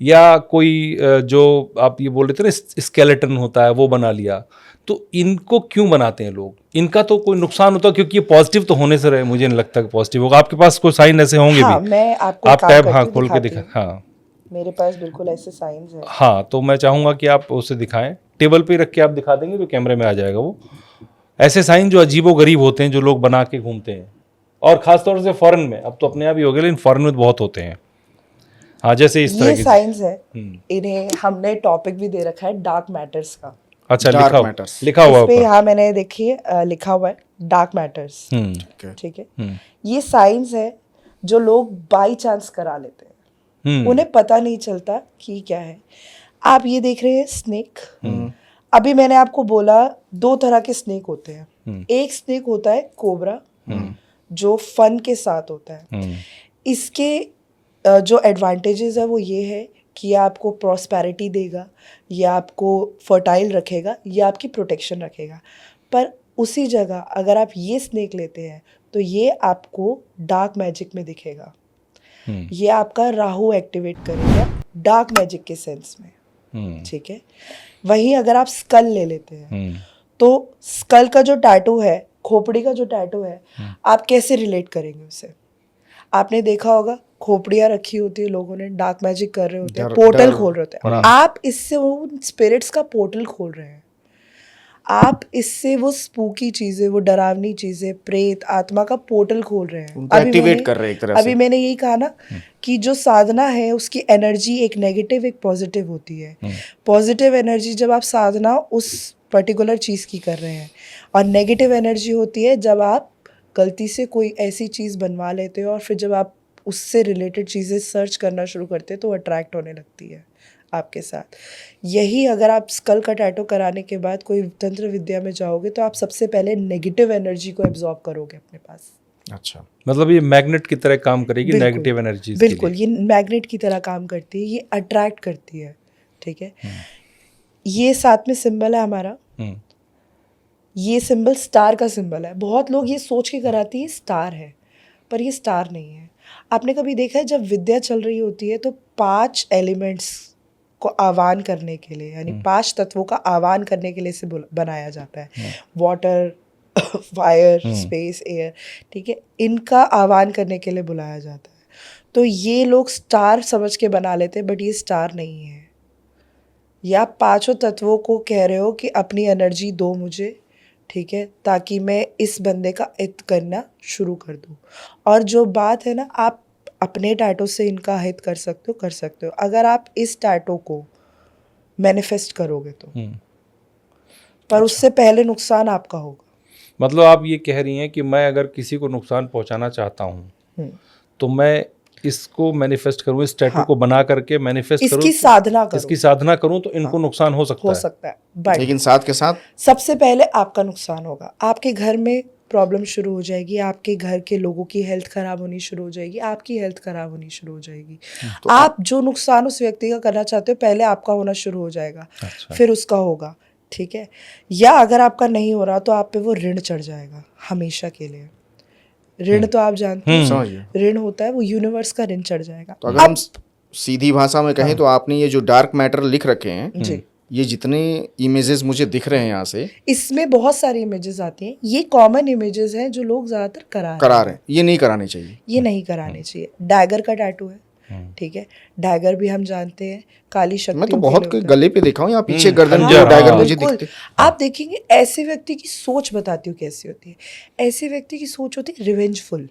या कोई जो आप ये बोल रहे थे ना स्केलेटन होता है वो बना लिया। तो इनको क्यों बनाते हैं लोग? इनका तो कोई नुकसान होता है क्योंकि ये पॉजिटिव तो होने से रहे, मुझे नहीं लगता कि पॉजिटिव होगा। आपके पास कोई साइन ऐसे होंगे हाँ, भी? मैं आपको आप काम टैब करती हाँ हूँ, खोल के दिखाती दिखा। हूँ। हाँ मेरे पास बिल्कुल ऐसे साइंस है। हाँ, तो मैं चाहूँगा कि आप उसे दिखाएं, टेबल पे रख के आप दिखा देंगे तो कैमरे में आ जाएगा वो। ऐसे साइन जो अजीबो गरीब होते हैं, जो लोग बना के घूमते हैं, और खासतौर से फॉरेन में, अब तो अपने आप ही हो गए लेकिन फॉरेन में बहुत होते हैं। हाँ, जैसे इस तरह ये की। साइंस है, इन्हें हमने टॉपिक भी दे रखा है डार्क मैटर्स का। अच्छा, Dark लिखा matters. लिखा हुआ इस पे ऊपर। यहाँ मैंने देखिए लिखा हुआ है डार्क मैटर्स। ठीक है, ये साइंस है जो लोग बाई चांस करा लेते हैं, उन्हें पता नहीं चलता कि क्या है। आप ये देख रहे हैं स्नेक, अभी मैंने आपको बोला 2 तरह के स्नेक होते हैं। एक स्नेक होता है कोबरा, जो फन के साथ होता है। इसके जो एडवांटेजेस है वो ये है कि ये आपको प्रॉस्पेरिटी देगा, ये आपको फर्टाइल रखेगा, ये आपकी प्रोटेक्शन रखेगा। पर उसी जगह अगर आप ये स्नेक लेते हैं तो ये आपको डार्क मैजिक में दिखेगा। ये आपका राहु एक्टिवेट करेगा डार्क मैजिक के सेंस में। ठीक है, वहीं अगर आप स्कल ले लेते हैं तो स्कल का जो टैटू है, खोपड़ी का जो टैटू है, आप कैसे रिलेट करेंगे उसे? आपने देखा होगा खोपड़ियाँ रखी होती है, लोगों ने डार्क मैजिक कर रहे होते हैं, पोर्टल खोल रहे होते हैं। आप इससे उन स्पिरिट्स का पोर्टल खोल रहे हैं। आप इससे वो स्पूकी चीजें, वो डरावनी चीजें, प्रेत आत्मा का पोर्टल खोल रहे हैं। उनको एक्टिवेट कर रहे हैं एक तरह से। अभी मैंने यही कहा ना कि जो साधना है उसकी एनर्जी एक नेगेटिव एक पॉजिटिव होती है। पॉजिटिव एनर्जी जब आप साधना उस पर्टिकुलर चीज की कर रहे हैं, और नेगेटिव एनर्जी होती है जब आप गलती से कोई ऐसी चीज बनवा लेते हो और फिर जब आप उससे रिलेटेड चीजें सर्च करना शुरू करते हैं तो अट्रैक्ट होने लगती है आपके साथ। यही अगर आप स्कल का टैटू कराने के बाद कोई तंत्र विद्या में जाओगे तो आप सबसे पहले नेगेटिव एनर्जी को एब्जॉर्ब करोगे अपने पास। अच्छा, मतलब ये मैग्नेट की तरह काम करेगी बिल्कुल, नेगेटिव एनर्जी। बिल्कुल, ये मैग्नेट की तरह काम करती है, ये अट्रैक्ट करती है। ठीक है, ये साथ में सिंबल है हमारा। ये सिंबल स्टार का सिंबल है। बहुत लोग ये सोच के कराती है स्टार है, पर ये स्टार नहीं है। आपने कभी देखा है जब विद्या चल रही होती है तो 5 एलिमेंट्स को आह्वान करने के लिए, यानी 5 तत्वों का आह्वान करने के लिए इसे बनाया जाता है। वाटर, फायर, स्पेस, एयर, ठीक है, इनका आह्वान करने के लिए बुलाया जाता है। तो ये लोग स्टार समझ के बना लेते हैं, बट ये स्टार नहीं है। या 5 तत्वों को कह रहे हो कि अपनी एनर्जी दो मुझे, ठीक है, ताकि मैं इस बंदे का हित करना शुरू कर दूँ। और जो बात है ना, आप अपने टैटू से इनका हित कर सकते हो अगर आप इस टैटू को मैनिफेस्ट करोगे तो। पर उससे पहले नुकसान आपका होगा। मतलब आप ये कह रही हैं कि मैं अगर किसी को नुकसान पहुंचाना चाहता हूं तो मैं इसको मैनिफेस्ट करूं, इस टैटू को बना करके मैनिफेस्ट करूं, इसकी साधना करूं तो इनको नुकसान हो सकता है। बट लेकिन साथ के साथ सबसे पहले आपका नुकसान होगा। आपके घर में प्रॉब्लम शुरू हो जाएगी, आपके घर के लोगों की हेल्थ खराब होनी शुरू हो जाएगी, आपकी हेल्थ खराब होनी शुरू हो जाएगी। तो आप जो नुकसान उस व्यक्ति का करना चाहते हो पहले आपका होना शुरू हो जाएगा। अच्छा। फिर उसका होगा, ठीक है। या अगर आपका नहीं हो रहा तो आप पे वो ऋण चढ़ जाएगा हमेशा के लिए। ऋण तो आप जानते हैं, ऋण होता है वो यूनिवर्स का ऋण चढ़ जाएगा। तो अगर हम सीधी भाषा में कहें तो आपने ये जो डार्क मैटर लिख रखे हैं, ये जितने इमेजेस मुझे दिख रहे हैं यहाँ से, इसमें बहुत सारी इमेजेस आती हैं। ये कॉमन इमेजेस हैं जो लोग ज्यादातर करा रहे हैं। ये नहीं कराने चाहिए, ये नहीं कराने चाहिए। डैगर का टैटू है, ठीक है, डैगर भी हम जानते हैं काली शक्ति। मैं तो बहुत गले पे देखा हूँ, यहाँ पीछे गर्दन पे डैगर मुझे दिखते। आप देखेंगे ऐसे व्यक्ति की सोच बताती हूँ कैसी होती है। ऐसे व्यक्ति की सोच होती है रिवेंजफुल,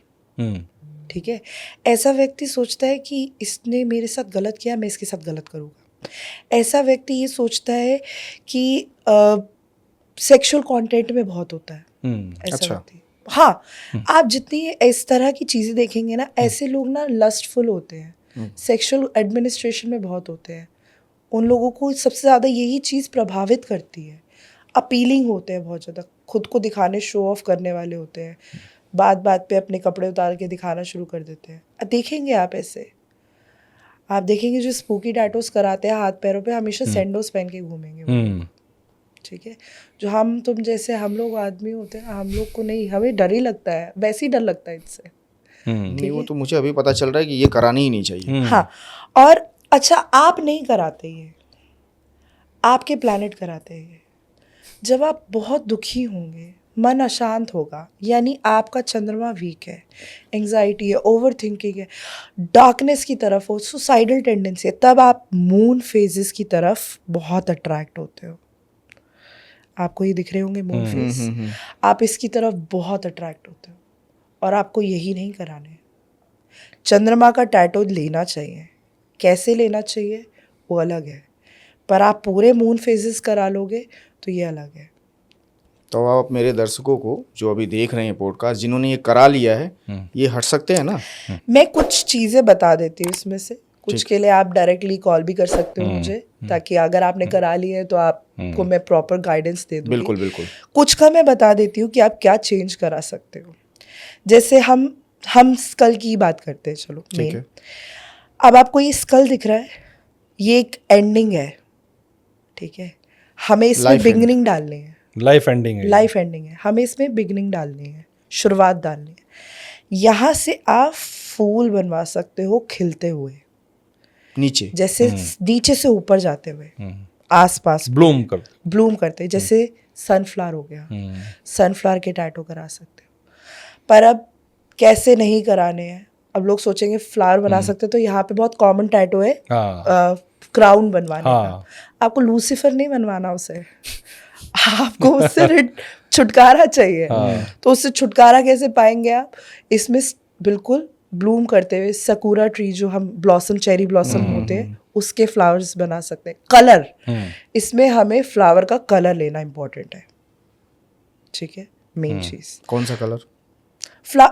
ठीक है। ऐसा व्यक्ति सोचता है कि इसने मेरे साथ गलत किया, मैं इसके साथ गलत करूँगा। ऐसा व्यक्ति ये सोचता है कि सेक्सुअल कंटेंट में बहुत होता है ऐसा अच्छा। होती है। हाँ, आप जितनी इस तरह की चीज़ें देखेंगे ना, ऐसे लोग ना लस्टफुल होते हैं, सेक्सुअल एडमिनिस्ट्रेशन में बहुत होते हैं। उन लोगों को सबसे ज़्यादा यही चीज़ प्रभावित करती है। अपीलिंग होते हैं बहुत ज़्यादा, खुद को दिखाने, शो ऑफ करने वाले होते हैं, बात बात पे अपने कपड़े उतार के दिखाना शुरू कर देते हैं। देखेंगे आप ऐसे, आप देखेंगे जो स्पूकी टैटूज कराते हैं हाथ पैरों पे, हमेशा सैंडोज पहन के घूमेंगे वो। ठीक है, जो हम तुम जैसे हम लोग आदमी होते हैं, हम लोग को नहीं, हमें डर ही लगता है, वैसे ही डर लगता है इससे। नहीं, वो तो मुझे अभी पता चल रहा है कि ये करानी ही नहीं चाहिए। हाँ, और अच्छा, आप नहीं कराते ये, आपके प्लैनेट कराते हैं ये। जब आप बहुत दुखी होंगे, मन अशांत होगा, यानी आपका चंद्रमा वीक है, एंजाइटी है, ओवर थिंकिंग है, डार्कनेस की तरफ हो, सुसाइडल टेंडेंसी है, तब आप मून फेजेस की तरफ बहुत अट्रैक्ट होते हो। आपको ये दिख रहे होंगे मून फेज, आप इसकी तरफ बहुत अट्रैक्ट होते हो, और आपको यही नहीं कराने हैं। चंद्रमा का टैटू लेना चाहिए, कैसे लेना चाहिए वो अलग है, पर आप पूरे मून फेजेस करा लोगे तो ये अलग है। तो आप मेरे दर्शकों को जो अभी देख रहे हैं पॉडकास्ट, जिन्होंने ये करा लिया है, ये हट सकते हैं ना? मैं कुछ चीज़ें बता देती हूँ इसमें से, कुछ के लिए आप डायरेक्टली कॉल भी कर सकते हो मुझे, ताकि अगर आपने करा ली है तो आपको मैं प्रॉपर गाइडेंस दे दूँगी। बिल्कुल बिल्कुल। कुछ का मैं बता देती हूँ कि आप क्या चेंज करा सकते हो। जैसे हम स्कल की बात करते हैं, चलो ठीक है। अब आपको ये स्कल दिख रहा है, ये एक एंडिंग है, ठीक है, हमें इसमें Life बिगनिंग डालनी है, लाइफ एंडिंग है। लाइफ एंडिंग है, हमें इसमें बिगनिंग डालनी है, शुरुआत डालनी है। यहाँ से आप फूल बनवा सकते हो खिलते हुए, नीचे जैसे नीचे से ऊपर जाते हुए, आसपास ब्लूम करते, जैसे सनफ्लावर हो गया, सनफ्लावर के टैटू करा सकते हो। पर अब कैसे नहीं कराने हैं, अब लोग सोचेंगे फ्लावर बना सकते, तो यहाँ पे बहुत कॉमन टैटू है क्राउन बनवाने का। आपको लूसीफर नहीं बनवाना उसे, आपको उससे छुटकारा चाहिए। तो उससे छुटकारा कैसे पाएंगे आप? इसमें बिल्कुल ब्लूम करते हुए सकूरा ट्री, जो हम ब्लॉसम, चेरी ब्लॉसम होते हैं, उसके फ्लावर्स बना सकते हैं। कलर, इसमें हमें फ्लावर का कलर लेना इंपॉर्टेंट है, ठीक है, मेन चीज। कौन सा कलर?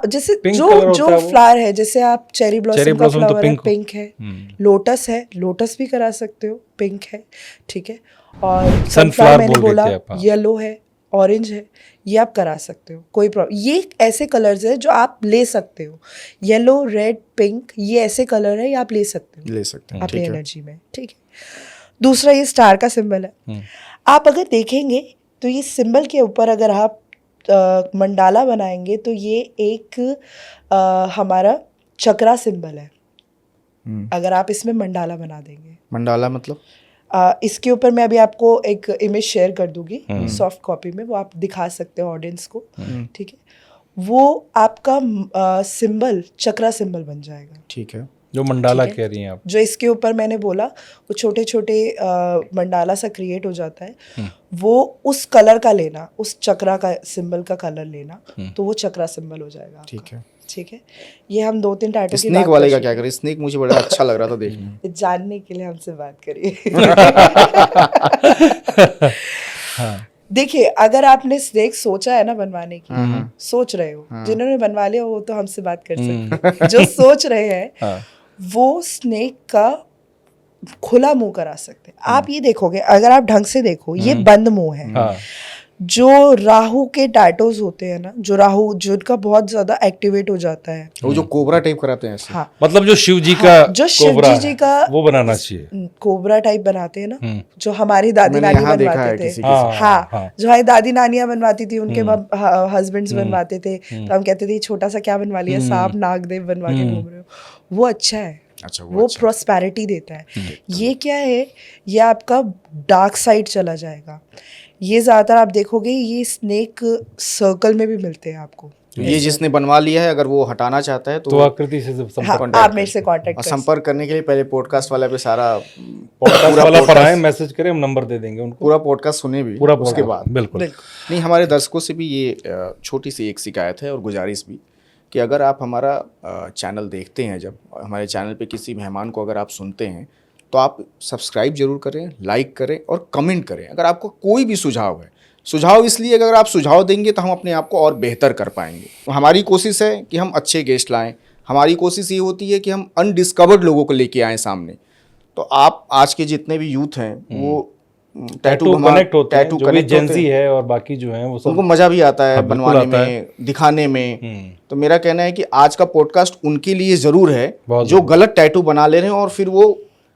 जैसे जो फ्लावर है, जैसे आप चेरी ब्लॉसम का फ्लावर है, पिंक है, लोटस है, लोटस भी करा सकते हो, पिंक है, ठीक है, और सनफ्लावर मैंने बोला येलो है, ऑरेंज है, ये आप करा सकते हो, कोई प्रॉब्लम। ये ऐसे कलर्स है जो आप ले सकते हो, येलो, रेड, पिंक, ये ऐसे कलर है, ये आप ले सकते हो अपनी एनर्जी में, ठीक है। दूसरा, ये स्टार का सिंबल है। आप अगर देखेंगे तो ये सिंबल के ऊपर अगर आप मंडाला बनाएंगे तो ये एक हमारा चक्रा सिंबल है। अगर आप इसमें मंडाला बना देंगे, मंडाला मतलब इसके ऊपर मैं अभी आपको एक इमेज शेयर कर दूंगी सॉफ्ट कॉपी में, वो आप दिखा सकते हो ऑडियंस को, ठीक है। वो आपका सिंबल चक्रा सिंबल बन जाएगा, ठीक है, जो मंडाला कह रही हैं आप, जो इसके ऊपर मैंने बोला, वो छोटे छोटे मंडाला सा क्रिएट हो जाता है। वो उस कलर का लेना, उस चक्रा का सिंबल का कलर लेना, तो वो चक्रा सिंबल हो जाएगा, ठीक है, ठीक है। ये हम 2-3 टैटू की स्नेक वाले का क्या करें? स्नेक मुझे बड़ा अच्छा लग रहा था देखने में। जानने के लिए हमसे बात करिए। देखिए, अगर आपने स्नेक सोचा है ना बनवाने की, सोच रहे हो, जिन्होंने बनवा लिया वो तो हमसे बात कर सकते हैं। जो सोच रहे हैं वो स्नेक का खुला मुंह करा सकते हैं। आप ये देखोगे, अगर आप ढंग से देखो, ये बंद मुंह है। जो राहु के टैटूज होते हैं ना, जो राहु जिनका बहुत ज्यादा एक्टिवेट हो जाता है, वो जो कोबरा टाइप कराते हैं ऐसे। हाँ, मतलब जो शिव जी का जो शिव जी का वो बनाना चाहिए, कोबरा टाइप बनाते हैं ना, जो हमारी दादी नानी बनवाते थे। हाँ, जो हमारी दादी नानियां बनवाती थी, उनके हस्बैंड्स बनवाते थे, तो हम कहते थे छोटा सा क्या बनवा लिया, सांप नागदेव बनवा के घूम रहे हो। वो अच्छा है, अच्छा, वो प्रॉस्पेरिटी देता है। ये क्या है, ये आपका डार्क साइड चला जाएगा। ये ज्यादातर आप देखोगे ये स्नेक सर्कल में भी मिलते हैं आपको। तो ये जिसने बनवा लिया है, अगर वो हटाना चाहता है तो आकृति से संपर्क, आप मेरे से कांटेक्ट कर, संपर्क करने के लिए पहले पॉडकास्ट वाला पे सारा पॉडकास्ट वाला पर आए, मैसेज करें, हम नंबर दे देंगे उनको, पूरा पॉडकास्ट सुने भी पूरा उसके बाद। बिल्कुल। नहीं, हमारे दर्शकों से भी ये छोटी सी एक शिकायत है और गुजारिश भी, कि अगर आप हमारा चैनल देखते हैं, जब हमारे चैनल पे किसी मेहमान को अगर आप सुनते हैं, तो आप सब्सक्राइब जरूर करें, लाइक करें और कमेंट करें। अगर आपको कोई भी सुझाव है, सुझाव इसलिए अगर आप सुझाव देंगे तो हम अपने आप को और बेहतर कर पाएंगे। हमारी कोशिश है कि हम अच्छे गेस्ट लाएं, हमारी कोशिश ये होती है कि हम अनडिस्कवर्ड लोगों को लेके आएँ सामने। तो आप आज के जितने भी यूथ हैं वो टैटू कनेक्ट होते हैं, जो भी जेंजी होते हैं, है और बाकी जो हैं वो सब उनको मजा भी आता है हाँ, बिल्कुल बनवाने आता में, दिखाने में। तो मेरा कहना है कि आज का पॉडकास्ट उनके लिए जरूर है बहुत जो गलत टैटू बना ले रहे हैं और फिर वो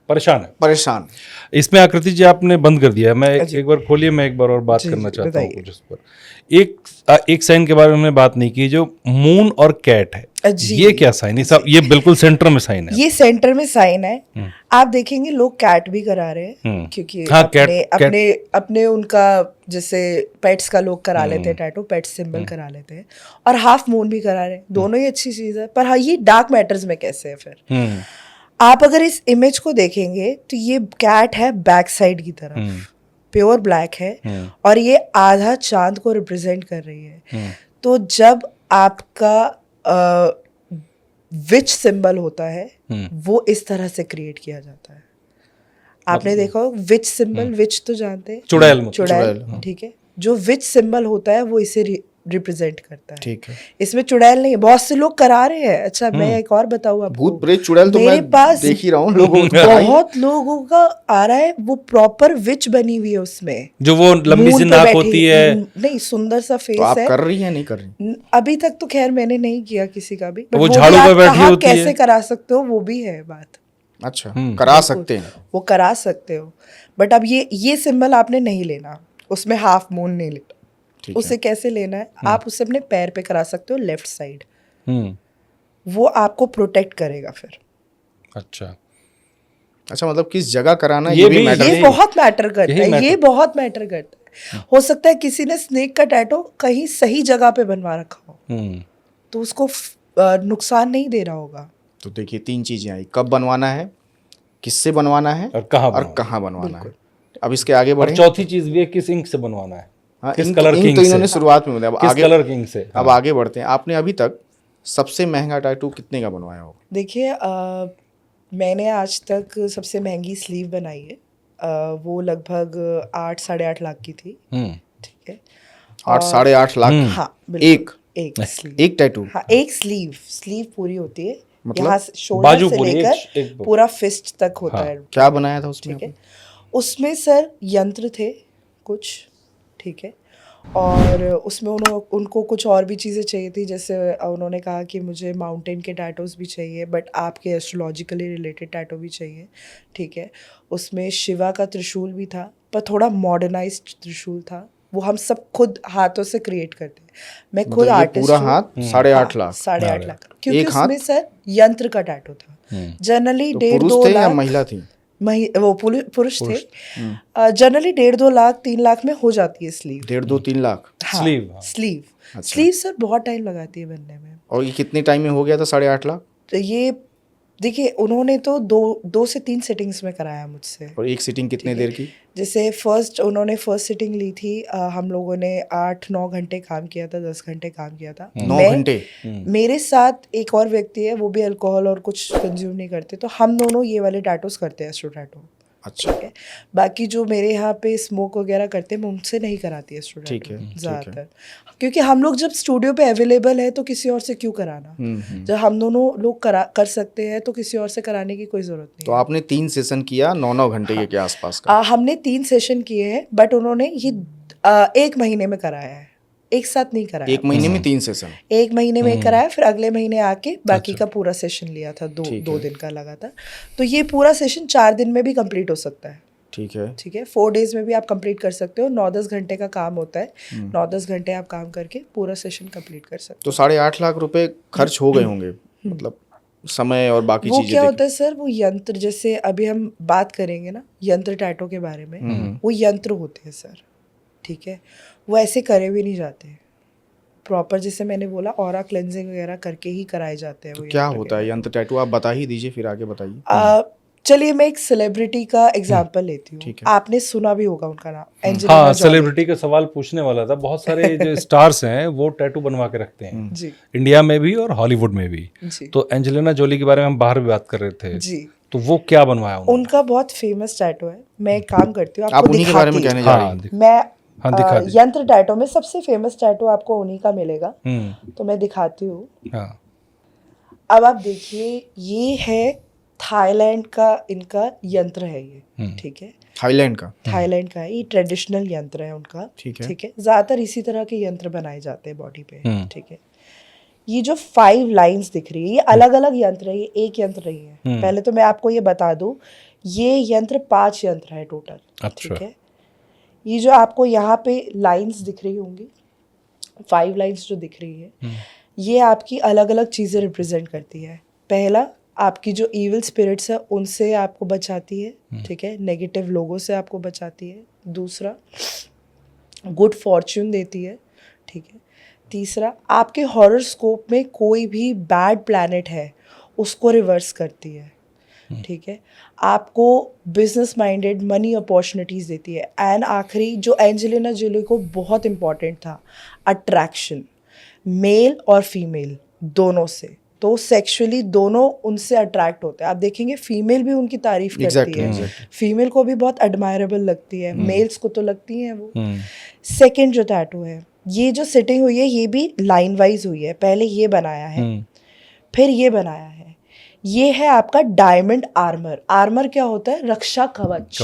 परेशान। इसमें आकृति जी आपने बंद कर दिया है, मैं एक बार खोलिए, मैं एक बार और बात करना चाहता हूँ कुछ उस पर। एक साइन के बारे में हमने बात नहीं की, जो मून और कैट है, ये क्या साइन है? ये बिल्कुल सेंटर में साइन है। ये सेंटर में साइन है। आप देखेंगे लोग कैट भी करा रहे हैं, क्योंकि हाँ, अपने उनका जैसे पेट्स का लोग करा लेते हैं टैटू, पेट सिंबल करा लेते हैं, और हाफ मून भी करा रहे हैं। दोनों ही अच्छी चीज है, पर हाँ ये डार्क मैटर्स में कैसे है फिर? आप अगर इस इमेज को देखेंगे तो ये कैट है बैक साइड की तरफ, प्योर ब्लैक है, और ये आधा चांद को रिप्रेजेंट कर रही है। तो जब आपका विच सिंबल होता है वो इस तरह से क्रिएट किया जाता है। आपने देखा हो विच सिंबल, विच तो जानते हैं, चुड़ैल, ठीक है। जो विच सिंबल होता है वो इसे रिप्रेजेंट करता है, ठीक है। इसमें चुड़ैल नहीं है, बहुत से लोग करा रहे हैं। अच्छा मैं एक और बताऊं आपको, भूत प्रेत चुड़ैल तो मेरे मैं पास देख ही रहा हूँ लोगों बहुत लोगों का आ रहा है, वो प्रॉपर विच बनी हुई है, उसमें जो वो लंबी सी नाक होती है, नहीं सुंदर सा फेस तो आप है। कर रही है नहीं कर रही? अभी तक तो खैर मैंने नहीं किया किसी का भी, वो झाड़ू पे बैठी होती है, कैसे करा सकते हो वो भी है बात। अच्छा, करा सकते हैं, वो करा सकते हो, बट अब ये सिंबल आपने नहीं लेना, उसमें हाफ मून नहीं लेना। उसे कैसे लेना है? आप उसे अपने पैर पे करा सकते हो, लेफ्ट साइड, वो आपको प्रोटेक्ट करेगा फिर। अच्छा, मतलब किस जगह कराना ये बहुत मैटर करता है, ये बहुत मैटर करता है। हो सकता है किसी ने स्नेक का टैटू कहीं सही जगह पे बनवा रखा हो, तो उसको नुकसान नहीं दे रहा होगा। तो देखिए 3 चीजें आई, कब बनवाना है, किससे बनवाना है, और कहाँ बनवाना है। अब इसके आगे बढ़े, चौथी चीज भी है, किस इंक से बनवाना है, किस कलर किंग तो इन्होंने शुरुआत में बताया, किस कलर किंग से। अब आगे बढ़ते हैं। आपने अभी तक सबसे महंगा टैटू कितने का बनवाया होगा? देखिए मैंने आज तक सबसे महंगी स्लीव बनाई है, वो लगभग 8 साढ़े 8 लाख की थी, ठीक है। 8 साढ़े 8 लाख? हाँ, एक स्लीव, एक टैटू? हाँ, एक स्लीव पूरी होती है, मतलब यहाँ शोल्डर से लेकर पूरा फिस्ट तक होता है। क्या बनाया था उसमें? ठीक है, उसमें सर यंत्र थे कुछ, ठीक है, और उसमें उनको कुछ और भी चीज़ें चाहिए थी। जैसे उन्होंने कहा कि मुझे माउंटेन के टैटूज भी चाहिए, बट आपके एस्ट्रोलॉजिकली रिलेटेड टैटू भी चाहिए, ठीक है। उसमें शिवा का त्रिशूल भी था, पर थोड़ा मॉडर्नाइज्ड त्रिशूल था, वो हम सब खुद हाथों से क्रिएट करते हैं। मैं खुद आर्टिस्ट, पूरा हाथ 8.5 लाख? 8.5 लाख, क्योंकि उसमें सर यंत्र का टैटू था। जनरली 1.5-2 लाख। महिला थी? वो पुरुष थे। जनरली 1.5-2 लाख 3 लाख में हो जाती है स्लीव। 1.5-2-3 लाख? स्लीव सर बहुत टाइम लगाती है बनने में। और ये कितने टाइम में हो गया था 8.5 लाख? तो ये देखिए उन्होंने तो 2 से 3 सिटिंग्स में कराया मुझसे। और एक सिटिंग कितने देर की? जैसे उन्होंने फर्स्ट सिटिंग ली थी, हम लोगों ने 8-9 घंटे काम किया था, 10 घंटे काम किया था। 9 घंटे? मेरे साथ एक और व्यक्ति है, वो भी अल्कोहल और कुछ कंज्यूम नहीं करते, तो हम दोनों ये वाले टैटूज करते हैं, एस्ट्रो टैटू। अच्छा, ठीक है। बाकी जो मेरे यहाँ पे स्मोक वगैरह करते हैं, मैं उनसे नहीं कराती है एस्ट्रो टैटू। ठीक है, ज़्यादातर, क्योंकि हम लोग जब स्टूडियो पे अवेलेबल है तो किसी और से क्यों कराना। जब हम दोनों लोग कर सकते हैं तो किसी और से कराने की कोई जरूरत नहीं। तो आपने 3 सेशन किया 9 घंटे के आसपास का? हमने 3 सेशन किए हैं, बट उन्होंने ये 1 महीने में कराया है, एक साथ नहीं कराया। 1 महीने में 3 सेशन? 1 महीने में कराया, फिर अगले महीने आके बाकी का पूरा सेशन लिया था, 2 दिन का लगा था। तो ये पूरा सेशन 4 दिन में भी कंप्लीट हो सकता है। ठीक है, 4 डेज में भी आप कंप्लीट कर सकते हो। 9-10 घंटे का काम होता है, 9-10 घंटे आप काम करके पूरा सेशन कंप्लीट कर सकते हो। तो 8.5 लाख रुपए खर्च हो गए होंगे, मतलब समय और बाकी चीजें। वो क्या होता है सर, वो यंत्र, जैसे अभी हम बात करेंगे ना यंत्र टैटू के बारे में, वो यंत्र होते हैं सर, ठीक है। वो ऐसे करे भी नहीं जाते प्रॉपर, जैसे मैंने बोला ऑरा क्लेंजिंग वगैरह करके ही कराए जाते हैं। तो क्या होता है यंत्र टैटू, आप बता ही दीजिए, फिर आगे बताइए। चलिए मैं एक सेलिब्रिटी का एग्जांपल लेती हूँ, आपने सुना भी होगा उनका नाम, एंजेलिना हाँ, जॉली। सेलिब्रिटी का सवाल पूछने वाला था। बहुत सारे जो स्टार्स हैं वो टैटू बनवा के रखते हैं जी, इंडिया में भी और हॉलीवुड में भी जी। तो एंजेलिना जोली के बारे में हम बाहर भी बात कर रहे थे जी, तो वो क्या बनवाया उन्होंने? उनका बहुत फेमस टैटू है। मैं एक काम करती हूँ, आप उन्हीं के बारे में कहने जा रही हैं? मैं हाँ दिखा दीजिए। यंत्र टैटू में सबसे फेमस टैटू आपको उन्हीं का मिलेगा, तो मैं दिखाती हूँ। हाँ अब आप देखिए, ये है थाईलैंड का, इनका यंत्र है ये, ठीक है, थाईलैंड का। थाईलैंड का है ये, ट्रेडिशनल यंत्र है उनका, ठीक है। ठीक है। ज़्यादातर इसी तरह के यंत्र बनाए जाते हैं बॉडी पे, ठीक है। ये जो 5 लाइंस दिख रही है, ये अलग अलग यंत्र है, ये एक यंत्र नहीं है। पहले तो मैं आपको ये बता दूं, ये यंत्र 5 यंत्र है टोटल, अच्छा। ठीक है। ये जो आपको यहाँ पे लाइंस दिख रही होंगी, 5 लाइंस जो दिख रही है, ये आपकी अलग अलग चीज़ें रिप्रेजेंट करती है। पहला, आपकी जो इविल स्पिरिट्स है उनसे आपको बचाती है, ठीक है, नेगेटिव लोगों से आपको बचाती है। दूसरा, गुड फॉर्च्यून देती है, ठीक है। तीसरा, आपके हॉरोस्कोप में कोई भी बैड प्लैनेट है उसको रिवर्स करती है, ठीक है। आपको बिजनेस माइंडेड मनी अपॉर्चुनिटीज़ देती है। एंड आखिरी, जो एंजेलिना जोली को बहुत इम्पॉर्टेंट था, अट्रैक्शन, मेल और फीमेल दोनों से, तो सेक्सुअली दोनों उनसे अट्रैक्ट होते हैं। आप देखेंगे फीमेल भी उनकी तारीफ करती है, फीमेल को भी बहुत एडमायरेबल लगती है, मेल्स को तो लगती हैं वो। सेकंड जो टैटू है, ये जो सिटिंग हुई है, ये भी लाइन वाइज हुई है। पहले ये बनाया है, फिर ये बनाया है। ये है आपका डायमंड आर्मर। आर्मर क्या होता है? रक्षा कवच।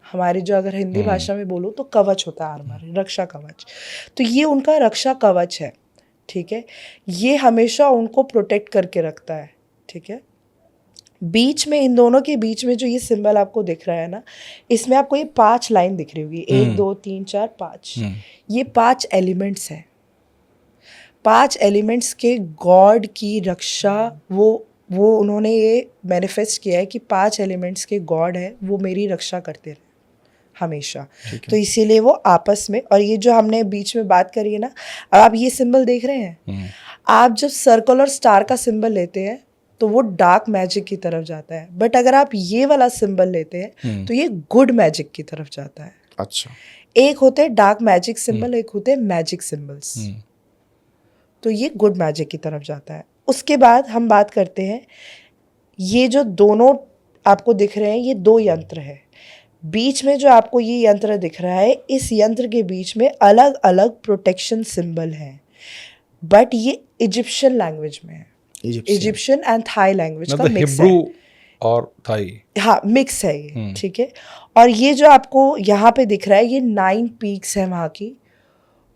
हमारी जो, अगर हिंदी भाषा में बोलो तो कवच होता है आर्मर, रक्षा कवच। तो ये उनका रक्षा कवच है, ठीक है। ये हमेशा उनको प्रोटेक्ट करके रखता है, ठीक है। बीच में, इन दोनों के बीच में जो ये सिंबल आपको दिख रहा है ना, इसमें आपको ये 5 लाइन दिख रही होगी, 1 2 3 4 5। ये 5 एलिमेंट्स हैं। 5 एलिमेंट्स के गॉड की रक्षा, वो उन्होंने ये मैनिफेस्ट किया है कि 5 एलिमेंट्स के गॉड है, वो मेरी रक्षा करते रहे हमेशा। तो इसीलिए वो आपस में, और ये जो हमने बीच में बात करी है ना, अब आप ये सिंबल देख रहे हैं, आप जब सर्कल और स्टार का सिंबल लेते हैं तो वो डार्क मैजिक की तरफ जाता है, बट अगर आप ये वाला सिंबल लेते हैं तो ये गुड मैजिक की तरफ जाता है। अच्छा। एक होते हैं डार्क मैजिक सिंबल, एक होते हैं मैजिक सिंबल्स, तो ये गुड मैजिक की तरफ जाता है। उसके बाद हम बात करते हैं, ये जो दोनों आपको दिख रहे हैं, ये 2 यंत्र है। बीच में जो आपको ये यंत्र दिख रहा है, इस यंत्र के बीच में अलग अलग प्रोटेक्शन सिंबल हैं, बट ये इजिप्शियन लैंग्वेज में है, इजिप्शियन एंड थाई लैंग्वेज का मिक्स है, और थाई, हाँ मिक्स है ये, ठीक है। और ये जो आपको यहाँ पे दिख रहा है, ये 9 पीक्स है वहाँ की,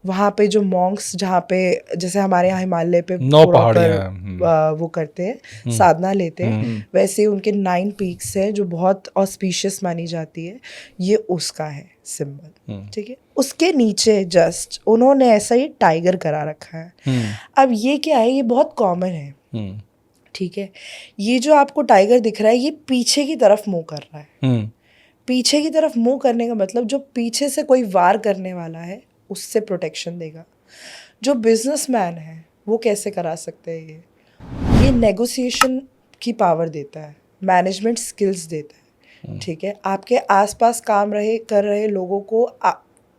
वहाँ पे जो मॉन्क्स, जहाँ पे जैसे हमारे यहाँ हिमालय पे 9 पहाड़ियाँ वो करते हैं, साधना लेते हैं, वैसे ही उनके 9 पीक्स हैं जो बहुत ऑस्पिशियस मानी जाती है। ये उसका है सिंबल, ठीक है। उसके नीचे जस्ट उन्होंने ऐसा ही टाइगर करा रखा है। अब ये क्या है? ये बहुत कॉमन है, ठीक है। ये जो आपको टाइगर दिख रहा है, ये पीछे की तरफ मुंह कर रहा है। पीछे की तरफ मुंह करने का मतलब, जो पीछे से कोई वार करने वाला है उससे प्रोटेक्शन देगा। जो बिजनेसमैन है वो कैसे करा सकते हैं? ये नेगोशिएशन की पावर देता है, मैनेजमेंट स्किल्स देता है, ठीक है। आपके आसपास काम कर रहे लोगों को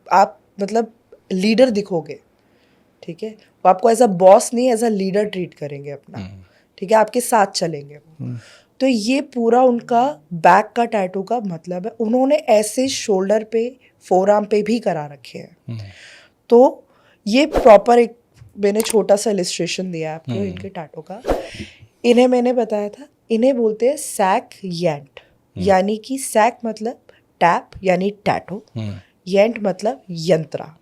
आप मतलब लीडर दिखोगे, ठीक है। वो आपको एज अ बॉस नहीं, एज अ लीडर ट्रीट करेंगे अपना, ठीक है, आपके साथ चलेंगे वो। तो ये पूरा उनका बैक का टैटू का मतलब है। उन्होंने ऐसे शोल्डर पे, फोरआर्म पे भी करा रखे हैं। तो ये प्रॉपर, एक मैंने छोटा सा इलिस्ट्रेशन दिया है आपको इनके टैटू का। इन्हें मैंने बताया था, इन्हें बोलते हैं सैक येंट, यानी कि सैक मतलब टैप यानी टैटू, येंट मतलब यंत्रा।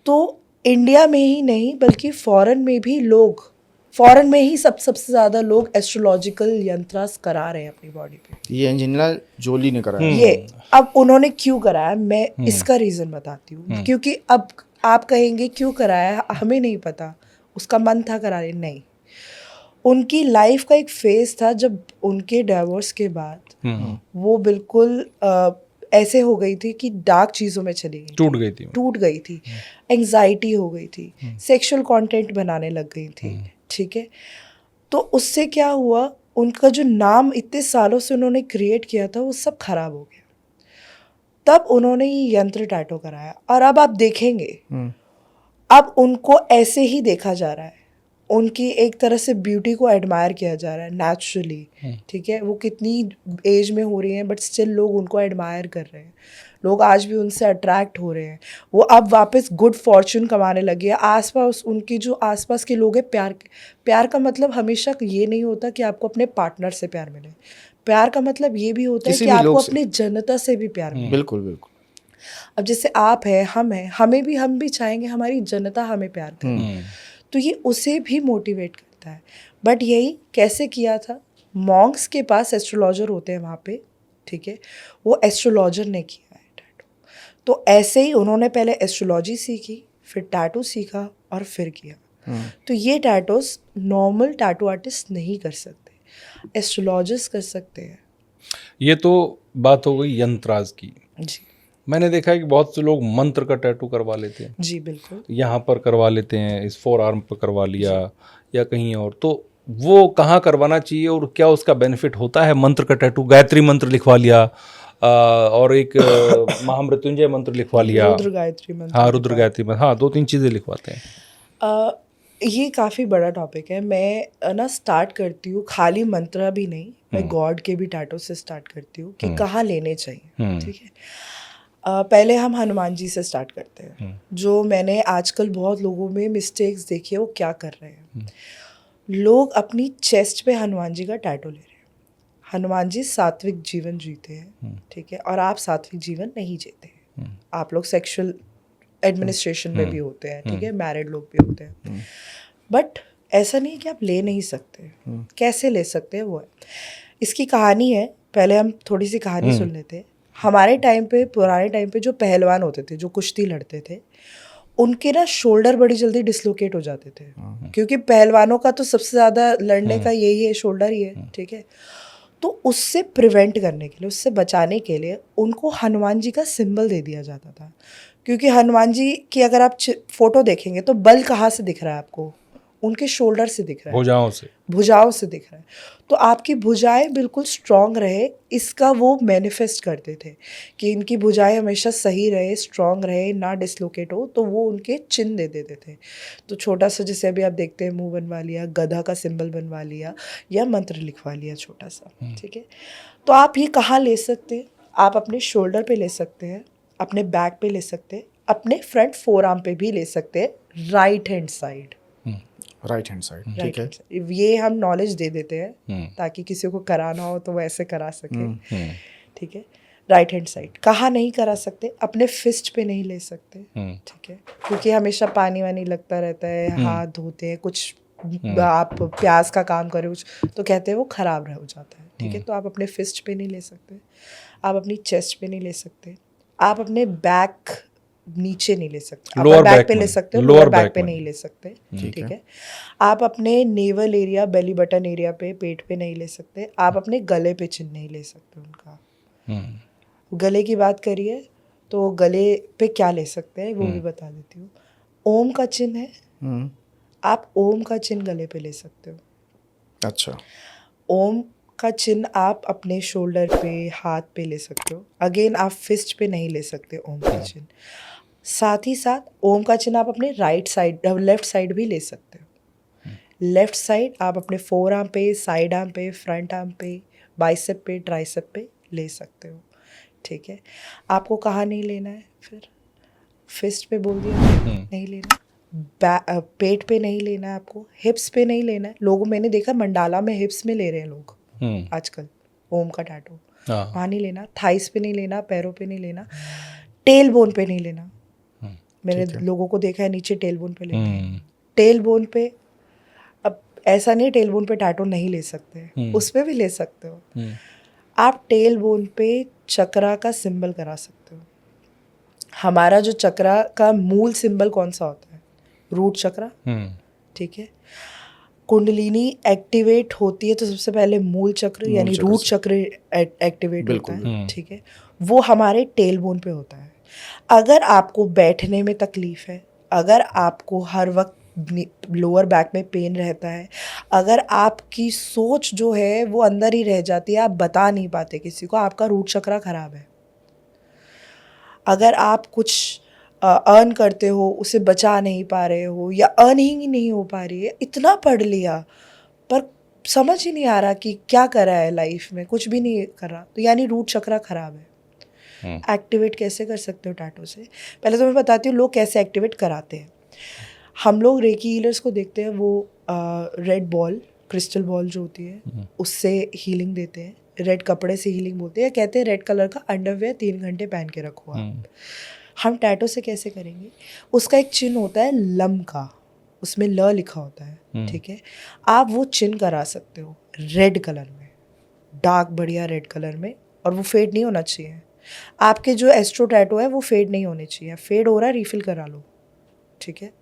तो इंडिया में ही नहीं बल्कि फॉरेन में भी लोग, फॉरेन में ही सबसे ज़्यादा लोग एस्ट्रोलॉजिकल यंत्रास करा रहे हैं अपनी बॉडी पे। ये एंजेलिना जोली ने कराया। ये अब उन्होंने क्यों कराया, मैं इसका रीज़न बताती हूँ। क्योंकि अब आप कहेंगे क्यों कराया, हमें नहीं पता, उसका मन था कराने, नहीं। उनकी लाइफ का एक फेज था जब उनके डिवोर्स के बाद वो बिल्कुल ऐसे हो गई थी कि डार्क चीज़ों में चली गई, टूट गई थी, एंग्जाइटी हो गई थी, सेक्सुअल कंटेंट बनाने लग गई थी, ठीक है। तो उससे क्या हुआ, उनका जो नाम इतने सालों से उन्होंने क्रिएट किया था वो सब खराब हो गया। तब उन्होंने ये यंत्र टैटू कराया, और अब आप देखेंगे अब उनको ऐसे ही देखा जा रहा है, उनकी एक तरह से ब्यूटी को एडमायर किया जा रहा है नेचुरली, ठीक है। वो कितनी एज में हो रही हैं बट स्टिल लोग उनको एडमायर कर रहे हैं। लोग आज भी उनसे अट्रैक्ट हो रहे हैं, वो अब वापस गुड फॉर्चून कमाने लगे हैं। आसपास उनकी जो आसपास के लोग हैं, प्यार का मतलब हमेशा ये नहीं होता कि आपको अपने पार्टनर से प्यार मिले। प्यार का मतलब ये भी होता है किसी कि भी आपको लोग से। अपनी जनता से भी प्यार मिले। बिल्कुल बिल्कुल। अब जैसे आप हैं, हम भी चाहेंगे हमारी जनता हमें प्यार करे, तो ये उसे भी मोटिवेट करता है। बट यही कैसे किया था, मॉन्क्स के पास एस्ट्रोलॉजर होते हैं वहाँ पे, ठीक है, वो एस्ट्रोलॉजर ने किया है टैटू। तो ऐसे ही उन्होंने पहले एस्ट्रोलॉजी सीखी, फिर टैटू सीखा और फिर किया। तो ये टैटूज नॉर्मल टैटू आर्टिस्ट नहीं कर सकते, एस्ट्रोलॉजर्स कर सकते हैं। ये तो बात हो गई यंत्राज की। जी मैंने देखा है कि बहुत से लोग मंत्र का टैटू करवा लेते हैं, जी बिल्कुल। यहाँ पर करवा लेते हैं, इस फोर आर्म पर करवा लिया या कहीं और। तो वो कहाँ करवाना चाहिए और क्या उसका बेनिफिट होता है? मंत्र का टैटू, गायत्री मंत्र लिखवा लिया और एक महामृत्युंजय मंत्र लिखवा लिया, रुद्र गायत्री मंत्र। हाँ रुद्र गायत्री मंत्र, हाँ 2-3 चीज़ें लिखवाते हैं। ये काफ़ी बड़ा टॉपिक है। मैं ना स्टार्ट करती हूँ खाली मंत्र भी नहीं, मैं गॉड के भी टैटू से स्टार्ट करती हूँ कि कहाँ लेने चाहिए, ठीक है। पहले हम हनुमान जी से स्टार्ट करते हैं। जो मैंने आजकल बहुत लोगों में मिस्टेक्स देखी है, वो क्या कर रहे हैं, लोग अपनी चेस्ट पे हनुमान जी का टैटू ले रहे हैं। हनुमान जी सात्विक जीवन जीते हैं, ठीक है, और आप सात्विक जीवन नहीं जीते हैं। आप लोग सेक्सुअल एडमिनिस्ट्रेशन में भी होते हैं, ठीक है, मैरिड लोग भी होते हैं। बट ऐसा नहीं है कि आप ले नहीं सकते। कैसे ले सकते हैं वो है, इसकी कहानी है। पहले हम थोड़ी सी कहानी सुन लेते हैं। हमारे टाइम पे, पुराने टाइम पे जो पहलवान होते थे, जो कुश्ती लड़ते थे, उनके ना शोल्डर बड़ी जल्दी डिसलोकेट हो जाते थे, क्योंकि पहलवानों का तो सबसे ज़्यादा लड़ने का यही है, शोल्डर ही है, ठीक है। तो उससे प्रिवेंट करने के लिए, उससे बचाने के लिए उनको हनुमान जी का सिंबल दे दिया जाता था। क्योंकि हनुमान जी की अगर आप फोटो देखेंगे तो बल कहाँ से दिख रहा है आपको, उनके शोल्डर से दिख रहा है, भुजाओं से दिख रहा है। तो आपकी भुजाएं बिल्कुल स्ट्रांग रहे, इसका वो मैनिफेस्ट करते थे कि इनकी भुजाएं हमेशा सही रहे, स्ट्रांग रहे, ना डिसलोकेट हो, तो वो उनके चिन्ह दे देते थे। तो छोटा सा, जैसे अभी आप देखते हैं, मुंह बनवा लिया, गधा का सिंबल बनवा लिया, या मंत्र लिखवा लिया छोटा सा, ठीक है। तो आप ये कहाँ ले सकते हैं? आप अपने शोल्डर पे ले सकते हैं, अपने बैक पे ले सकते हैं, अपने फ्रंट फोर आर्म पे भी ले सकते हैं, right hand side. Right hand side, ठीक है। ये हम नॉलेज दे देते हैं ताकि किसी को कराना हो तो वो ऐसे करा सके, ठीक है। राइट हैंड साइड कहाँ नहीं करा सकते? अपने फिस्ट पे नहीं ले सकते, ठीक है, क्योंकि हमेशा पानी वानी लगता रहता है, हाथ धोते हैं, कुछ आप प्याज का काम करें तो कहते हैं वो खराब हो जाता है, ठीक है। तो आप अपने फिस्ट पे नहीं ले सकते, आप अपनी चेस्ट पे नहीं ले सकते, आप अपने बैक नीचे नहीं ले सकते, लोअर बैक पे ले सकते हो, लोअर बैक पे नहीं ले सकते, ठीक है। आप अपने naval area, belly button area पे, पेट पे नहीं ले सकते। आप अपने गले पे चिन्ह नहीं ले सकते उनका। गले की बात करिए तो गले पे क्या ले सकते हैं वो भी बता देती हूँ। ओम का चिन्ह है, आप ओम का चिन्ह गले पे ले सकते हो। अच्छा। ओम का चिन्ह आप अपने शोल्डर पे, हाथ पे ले सकते हो। अगेन आप फिस्ट पे नहीं ले सकते ओम का चिन्ह। साथ ही साथ ओम का चिन्ह आप अपने राइट साइड, लेफ्ट साइड भी ले सकते हो। लेफ्ट साइड आप अपने फोर आर्म पे, साइड आर्म पे, फ्रंट आर्म पे, बाइसेप पे, ट्राइसेप पे ले सकते हो, ठीक है। आपको कहाँ नहीं लेना है फिर? फिस्ट पे बोल दिया नहीं लेना, पेट पे नहीं लेना है आपको, हिप्स पे नहीं लेना है। लोगों, मैंने देखा मंडाला में हिप्स में ले रहे हैं लोग आजकल ओम का टैटू, वहाँ नहीं लेना। थाइस पे नहीं लेना, पैरों पे नहीं लेना, टेल बोन पे नहीं लेना। मैंने लोगों को देखा है नीचे टेल बोन पे लेते हैं। टेल बोन पे, अब ऐसा नहीं टेल बोन पे टैटू नहीं ले सकते, उस पे भी ले सकते हो। आप टेल बोन पे चक्रा का सिंबल करा सकते हो। हमारा जो चक्रा का मूल सिंबल कौन सा होता है? रूट चक्रा, ठीक है। कुंडलिनी एक्टिवेट होती है तो सबसे पहले मूल चक्र यानी रूट चक्र एक्टिवेट होता है, ठीक है। वो हमारे टेल बोन पे होता है। अगर आपको बैठने में तकलीफ है, अगर आपको हर वक्त लोअर बैक में पेन रहता है, अगर आपकी सोच जो है वो अंदर ही रह जाती है, आप बता नहीं पाते किसी को, आपका रूट चक्रा खराब है। अगर आप कुछ अर्न करते हो, उसे बचा नहीं पा रहे हो, या अर्निंग ही नहीं हो पा रही है, इतना पढ़ लिया पर समझ ही नहीं आ रहा कि क्या कर रहा है लाइफ में, कुछ भी नहीं कर रहा, तो यानी रूट चक्रा खराब है। एक्टिवेट कैसे कर सकते हो टैटू से? पहले तो मैं बताती हूँ लोग कैसे एक्टिवेट कराते हैं। हम लोग रेकी हीलर्स को देखते हैं, वो रेड बॉल, क्रिस्टल बॉल जो होती है उससे हीलिंग देते हैं, रेड कपड़े से हीलिंग बोलते हैं, कहते हैं रेड कलर का अंडरवेयर 3 घंटे पहन के रखो आप। हम टैटू से कैसे करेंगे? उसका एक चिन्ह होता है लम का, उसमें ल लिखा होता है, ठीक है? आप वो चिन्ह करा सकते हो रेड कलर में, डार्क बढ़िया रेड कलर में, और वो फेड नहीं होना चाहिए। आपके जो एस्ट्रो टैटू है वो फेड नहीं होने चाहिए। फेड हो रहा है रिफिल करा लो, ठीक है?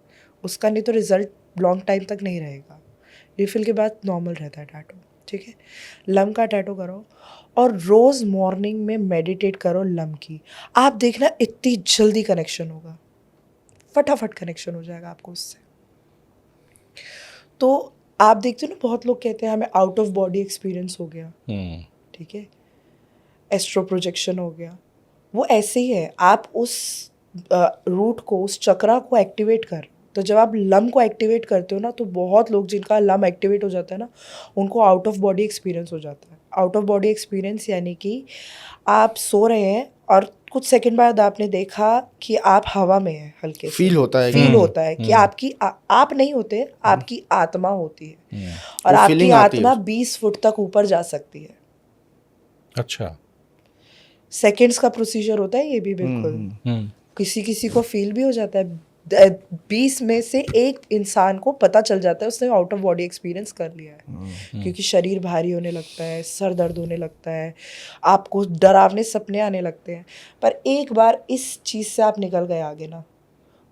उसका नहीं तो रिजल्ट लॉन्ग टाइम तक नहीं रहेगा। रिफिल के बाद नॉर्मल रहता है टैटू, ठीक है? लम का टैटू करो और रोज़ मॉर्निंग में मेडिटेट करो लम की। आप देखना इतनी जल्दी कनेक्शन होगा, फटाफट कनेक्शन हो जाएगा आपको उससे। तो आप देखते हो ना, बहुत लोग कहते हैं हमें आउट ऑफ बॉडी एक्सपीरियंस हो गया, ठीक है, एस्ट्रो प्रोजेक्शन हो गया। वो ऐसे ही है, आप उस रूट को, उस चक्रा को एक्टिवेट कर। तो जब आप लम को एक्टिवेट करते हो ना, तो बहुत लोग जिनका लम एक्टिवेट हो जाता है ना, उनको आउट ऑफ बॉडी एक्सपीरियंस हो जाता है। आउट ऑफ बॉडी एक्सपीरियंस यानी कि आप सो रहे हैं और कुछ सेकंड बाद आपने देखा कि आप हवा में हैं, हल्के से फील होता है, फील होता है कि आपकी आप नहीं होते, आपकी आत्मा होती है, और वो आपकी feeling आती है आत्मा 20 फुट तक ऊपर जा सकती है। अच्छा। सेकंड्स का प्रोसीजर होता है ये भी, बिल्कुल। किसी किसी को फील भी हो जाता है। 20 में से एक इंसान को पता चल जाता है उसने आउट ऑफ बॉडी एक्सपीरियंस कर लिया है, क्योंकि शरीर भारी होने लगता है, सर दर्द होने लगता है, आपको डरावने सपने आने लगते हैं। पर एक बार इस चीज़ से आप निकल गए आगे ना,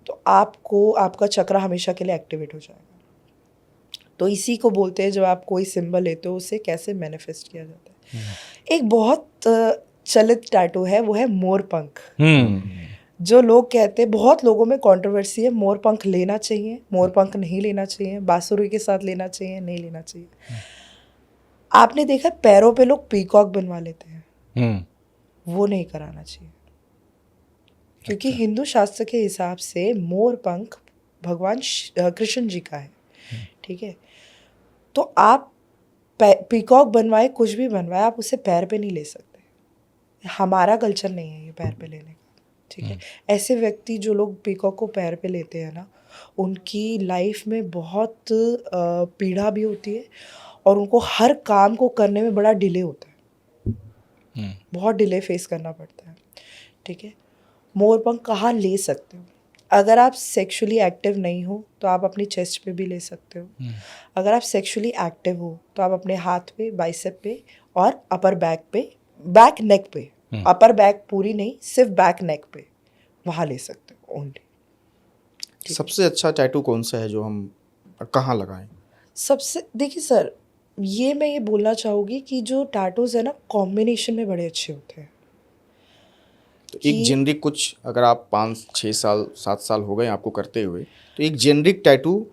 तो आपको आपका चक्र हमेशा के लिए एक्टिवेट हो जाएगा। तो इसी को बोलते हैं, जब आप कोई सिंबल लेते हो उसे कैसे मैनिफेस्ट किया जाता है। एक बहुत चलित टैटू है, वो है मोर पंख। जो लोग कहते हैं, बहुत लोगों में कंट्रोवर्सी है, मोर पंख लेना चाहिए, मोर पंख नहीं लेना चाहिए, बांसुरी के साथ लेना चाहिए, नहीं लेना चाहिए। आपने देखा पैरों पे लोग पीकॉक बनवा लेते हैं, वो नहीं कराना चाहिए, क्योंकि हिंदू शास्त्र के हिसाब से मोर पंख भगवान कृष्ण जी का है, ठीक है? तो आप पीकॉक बनवाए, कुछ भी बनवाए, आप उसे पैर पे नहीं ले सकते। हमारा कल्चर नहीं है ये पैर पे लेने का, ठीक है? ऐसे व्यक्ति जो लोग पीकॉक को पैर पे लेते हैं ना, उनकी लाइफ में बहुत पीड़ा भी होती है, और उनको हर काम को करने में बड़ा डिले होता है, बहुत डिले फेस करना पड़ता है, ठीक है? मोर पंख कहाँ ले सकते हो? अगर आप सेक्सुअली एक्टिव नहीं हो तो आप अपनी चेस्ट पे भी ले सकते हो। अगर आप सेक्सुअली एक्टिव हो तो आप अपने हाथ पे, बाइसेप पे, और अपर बैक पे, बैक नेक पे, अपर बैक पूरी नहीं, सिर्फ बैक नेक पे, वहाँ ले सकते हो ओनली। सबसे अच्छा टैटू कौन सा है जो हम कहाँ लगाएं? सबसे, देखिए सर, ये मैं ये बोलना चाहूँगी कि जो टैटूज है ना, कॉम्बिनेशन में बड़े अच्छे होते हैं। तो एक जेनरिक, कुछ अगर आप 5-6 साल 7 साल हो गए आपको करते हुए, तो एक जेनरिक टैटू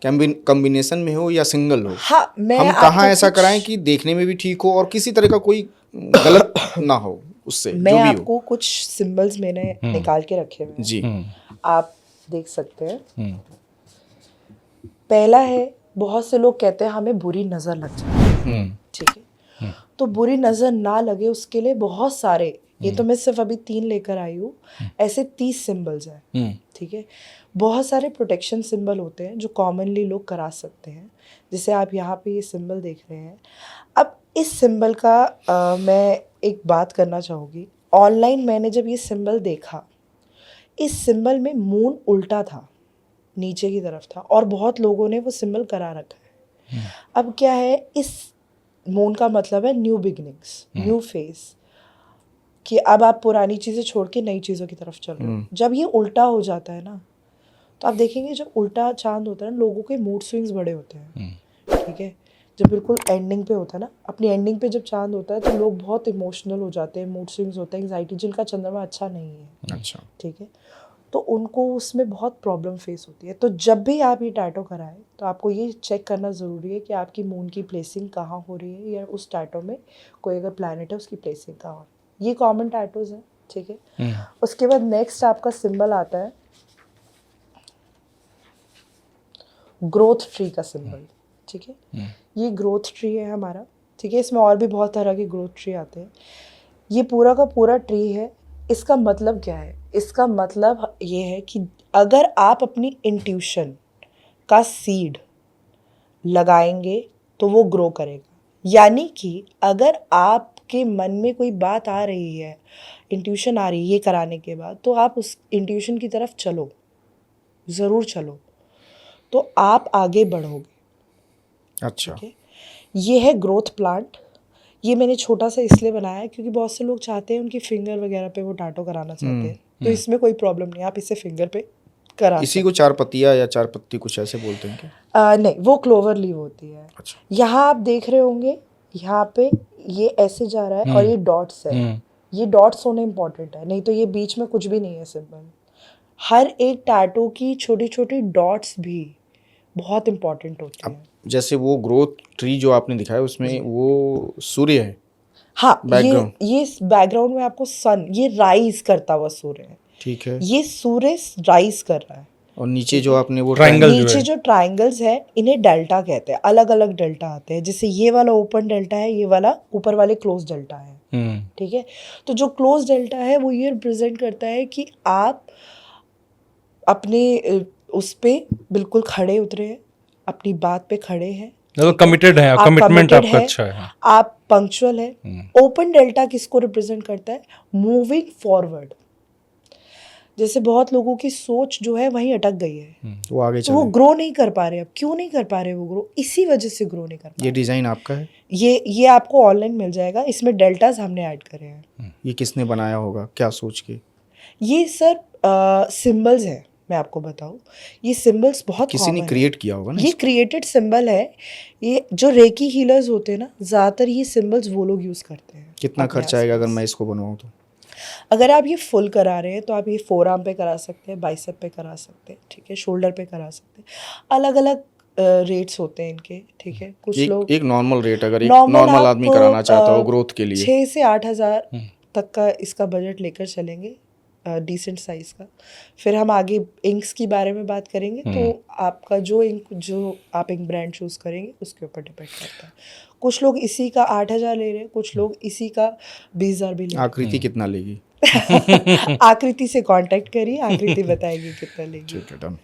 कॉम्बिनेशन में हो या सिंगल हो, हाँ, मैं हम आपको कहाँ ऐसा कुछ- कराएं कि देखने में भी ठीक हो और किसी तरह का कोई गलत ना हो उससे, मैं जो भी हो। आपको कुछ सिंबल्स मैंने निकाल के रखे हुए हैं, जी। आप देख सकते हैं। पहला है, बहुत से लोग कहते हैं हमें बुरी नज़र लग जाए, ठीक है? तो बुरी नज़र ना लगे उसके लिए बहुत सारे, ये तो मैं सिर्फ अभी 3 लेकर आई हूँ, ऐसे 30 सिंबल्स हैं, ठीक है? बहुत सारे प्रोटेक्शन सिंबल होते हैं जो कॉमनली लोग करा सकते हैं, जैसे आप यहाँ पे ये सिंबल देख रहे हैं। अब इस सिंबल का मैं एक बात करना चाहूँगी। ऑनलाइन मैंने जब ये सिंबल देखा, इस सिंबल में मून उल्टा था, नीचे की तरफ था, और बहुत लोगों ने वो सिंबल करा रखा है। अब क्या है, इस मून का मतलब है न्यू बिगिनिंग्स, न्यू फेज, कि अब आप पुरानी चीज़ें छोड़ के नई चीज़ों की तरफ चल रहे हो। जब ये उल्टा हो जाता है ना, तो आप देखेंगे जब उल्टा चांद होता है ना, लोगों के मूड स्विंग्स बड़े होते हैं, ठीक है? जब बिल्कुल एंडिंग पे होता है ना, अपनी एंडिंग पे जब चांद होता है तो लोग बहुत इमोशनल हो जाते हैं, मूड स्विंग्स होते हैं, एंग्जाइटी, जिनका चंद्रमा अच्छा नहीं है, अच्छा। ठीक है? तो उनको उसमें बहुत प्रॉब्लम फेस होती है। तो जब भी आप ये टैटू कराएं तो आपको ये चेक करना ज़रूरी है कि आपकी मून की प्लेसिंग कहाँ हो रही है, या उस टैटू में कोई अगर प्लैनेट है उसकी प्लेसिंग कहाँ हो रही है। ये कॉमन टैटूज हैं, ठीक है? उसके बाद नेक्स्ट आपका सिंबल आता है ग्रोथ ट्री का सिंबल, ठीक है? ये ग्रोथ ट्री है हमारा, ठीक है? इसमें और भी बहुत तरह के ग्रोथ ट्री आते हैं। ये पूरा का पूरा ट्री है, इसका मतलब क्या है? इसका मतलब ये है कि अगर आप अपनी इंट्यूशन का सीड लगाएंगे तो वो ग्रो करेगा। यानी कि अगर आपके मन में कोई बात आ रही है, इंट्यूशन आ रही है ये कराने के बाद, तो आप उस इंट्यूशन की तरफ चलो, ज़रूर चलो, तो आप आगे बढ़ोगे। अच्छा। ठीक है, ये है ग्रोथ प्लांट। ये मैंने छोटा सा इसलिए बनाया है क्योंकि बहुत से लोग चाहते हैं उनकी फिंगर वगैरह पे वो टाटो कराना चाहते हैं, तो इसमें कोई प्रॉब्लम नहीं, आप इसे फिंगर पे करा इसी को चार पत्तियाँ या चार पत्ती कुछ ऐसे बोलते हैं क्या? नहीं, वो क्लोवर लीव होती है। अच्छा। यहाँ आप देख रहे होंगे, यहाँ पे ये ऐसे जा रहा है और ये डॉट्स है। ये डॉट्स होने इम्पॉर्टेंट है, नहीं तो ये बीच में कुछ भी नहीं है सिंबल। हर एक टैटू की छोटी छोटी डॉट्स भी बहुत इम्पॉर्टेंट होती है। जैसे वो ग्रोथ ट्री जो आपने दिखाया उसमें वो सूर्य है। हाँ, बैकग्राउंड। ये बैकग्राउंड में आपको सन, ये राइज करता हुआ सूर्य है। ठीक है। ये सूर्य राइज कर रहा है। और नीचे जो आपने वो ट्रायंगल जो नीचे है, जो ट्रायंगल्स है इन्हें डेल्टा कहते हैं। अलग अलग डेल्टा आते हैं, जैसे ये वाला ओपन डेल्टा है, ये वाला ऊपर वाले क्लोज डेल्टा है। ठीक है, तो जो क्लोज डेल्टा है वो ये रिप्रेजेंट करता है कि आप अपने उस पे बिल्कुल खड़े उतरे हैं, अपनी बात पे खड़े हैं, मतलब कमिटेड है, आप कमिटमेंट committed आपका है, अच्छा है। आप पंक्चुअल है। ओपन डेल्टा किसको रिप्रेजेंट करता है? Moving forward. जैसे बहुत लोगों की सोच जो है वहीं अटक गई है, वो आगे तो वो चले। ग्रो नहीं कर पा रहे। अब क्यों नहीं कर पा रहे वो ग्रो? इसी वजह से ग्रो नहीं कर पा ये डिज़ाइन आपका है? रहे। ये आपको ऑनलाइन मिल जाएगा, इसमें डेल्टाज हमने ऐड करे हैं। ये किसने बनाया होगा, क्या सोच के? ये सर सिंबल्स हैं, मैं आपको बताऊं, ये सिंबल्स बहुत किसी ने common क्रिएट किया होगा है। ना ये क्रिएटेड सिंबल है। ये जो रेकी हीलर्स होते हैं ना, ज़्यादातर ये सिंबल्स वो लोग यूज़ करते हैं। कितना अपने खर्च आएगा अगर आसपास। मैं इसको बनवाऊँ तो? अगर आप ये फुल करा रहे हैं तो आप ये फोर आर्म पे करा सकते हैं, बाइसेप पे करा सकते हैं, ठीक है, शोल्डर पे करा सकते हैं। अलग अलग रेट्स होते हैं इनके, ठीक है। कुछ लोग एक नॉर्मल रेट, अगर एक नॉर्मल नॉर्मल आदमी कराना चाहता हो ग्रोथ के लिए, 6 से 8 हज़ार तक का इसका बजट लेकर चलेंगे, डिसेंट साइज का। फिर हम आगे इंक्स के बारे में बात करेंगे, तो आपका जो आप इंक ब्रांड चूज करेंगे उसके ऊपर डिपेंड करता है। कुछ लोग इसी का 8 हज़ार ले रहे हैं, कुछ लोग इसी का 20 हज़ार भी ले रहे आकृति कितना लेगी? हैं। आकृति से कांटेक्ट करिए, आकृति बताएगी कितना लेगी। ठीक है, डन।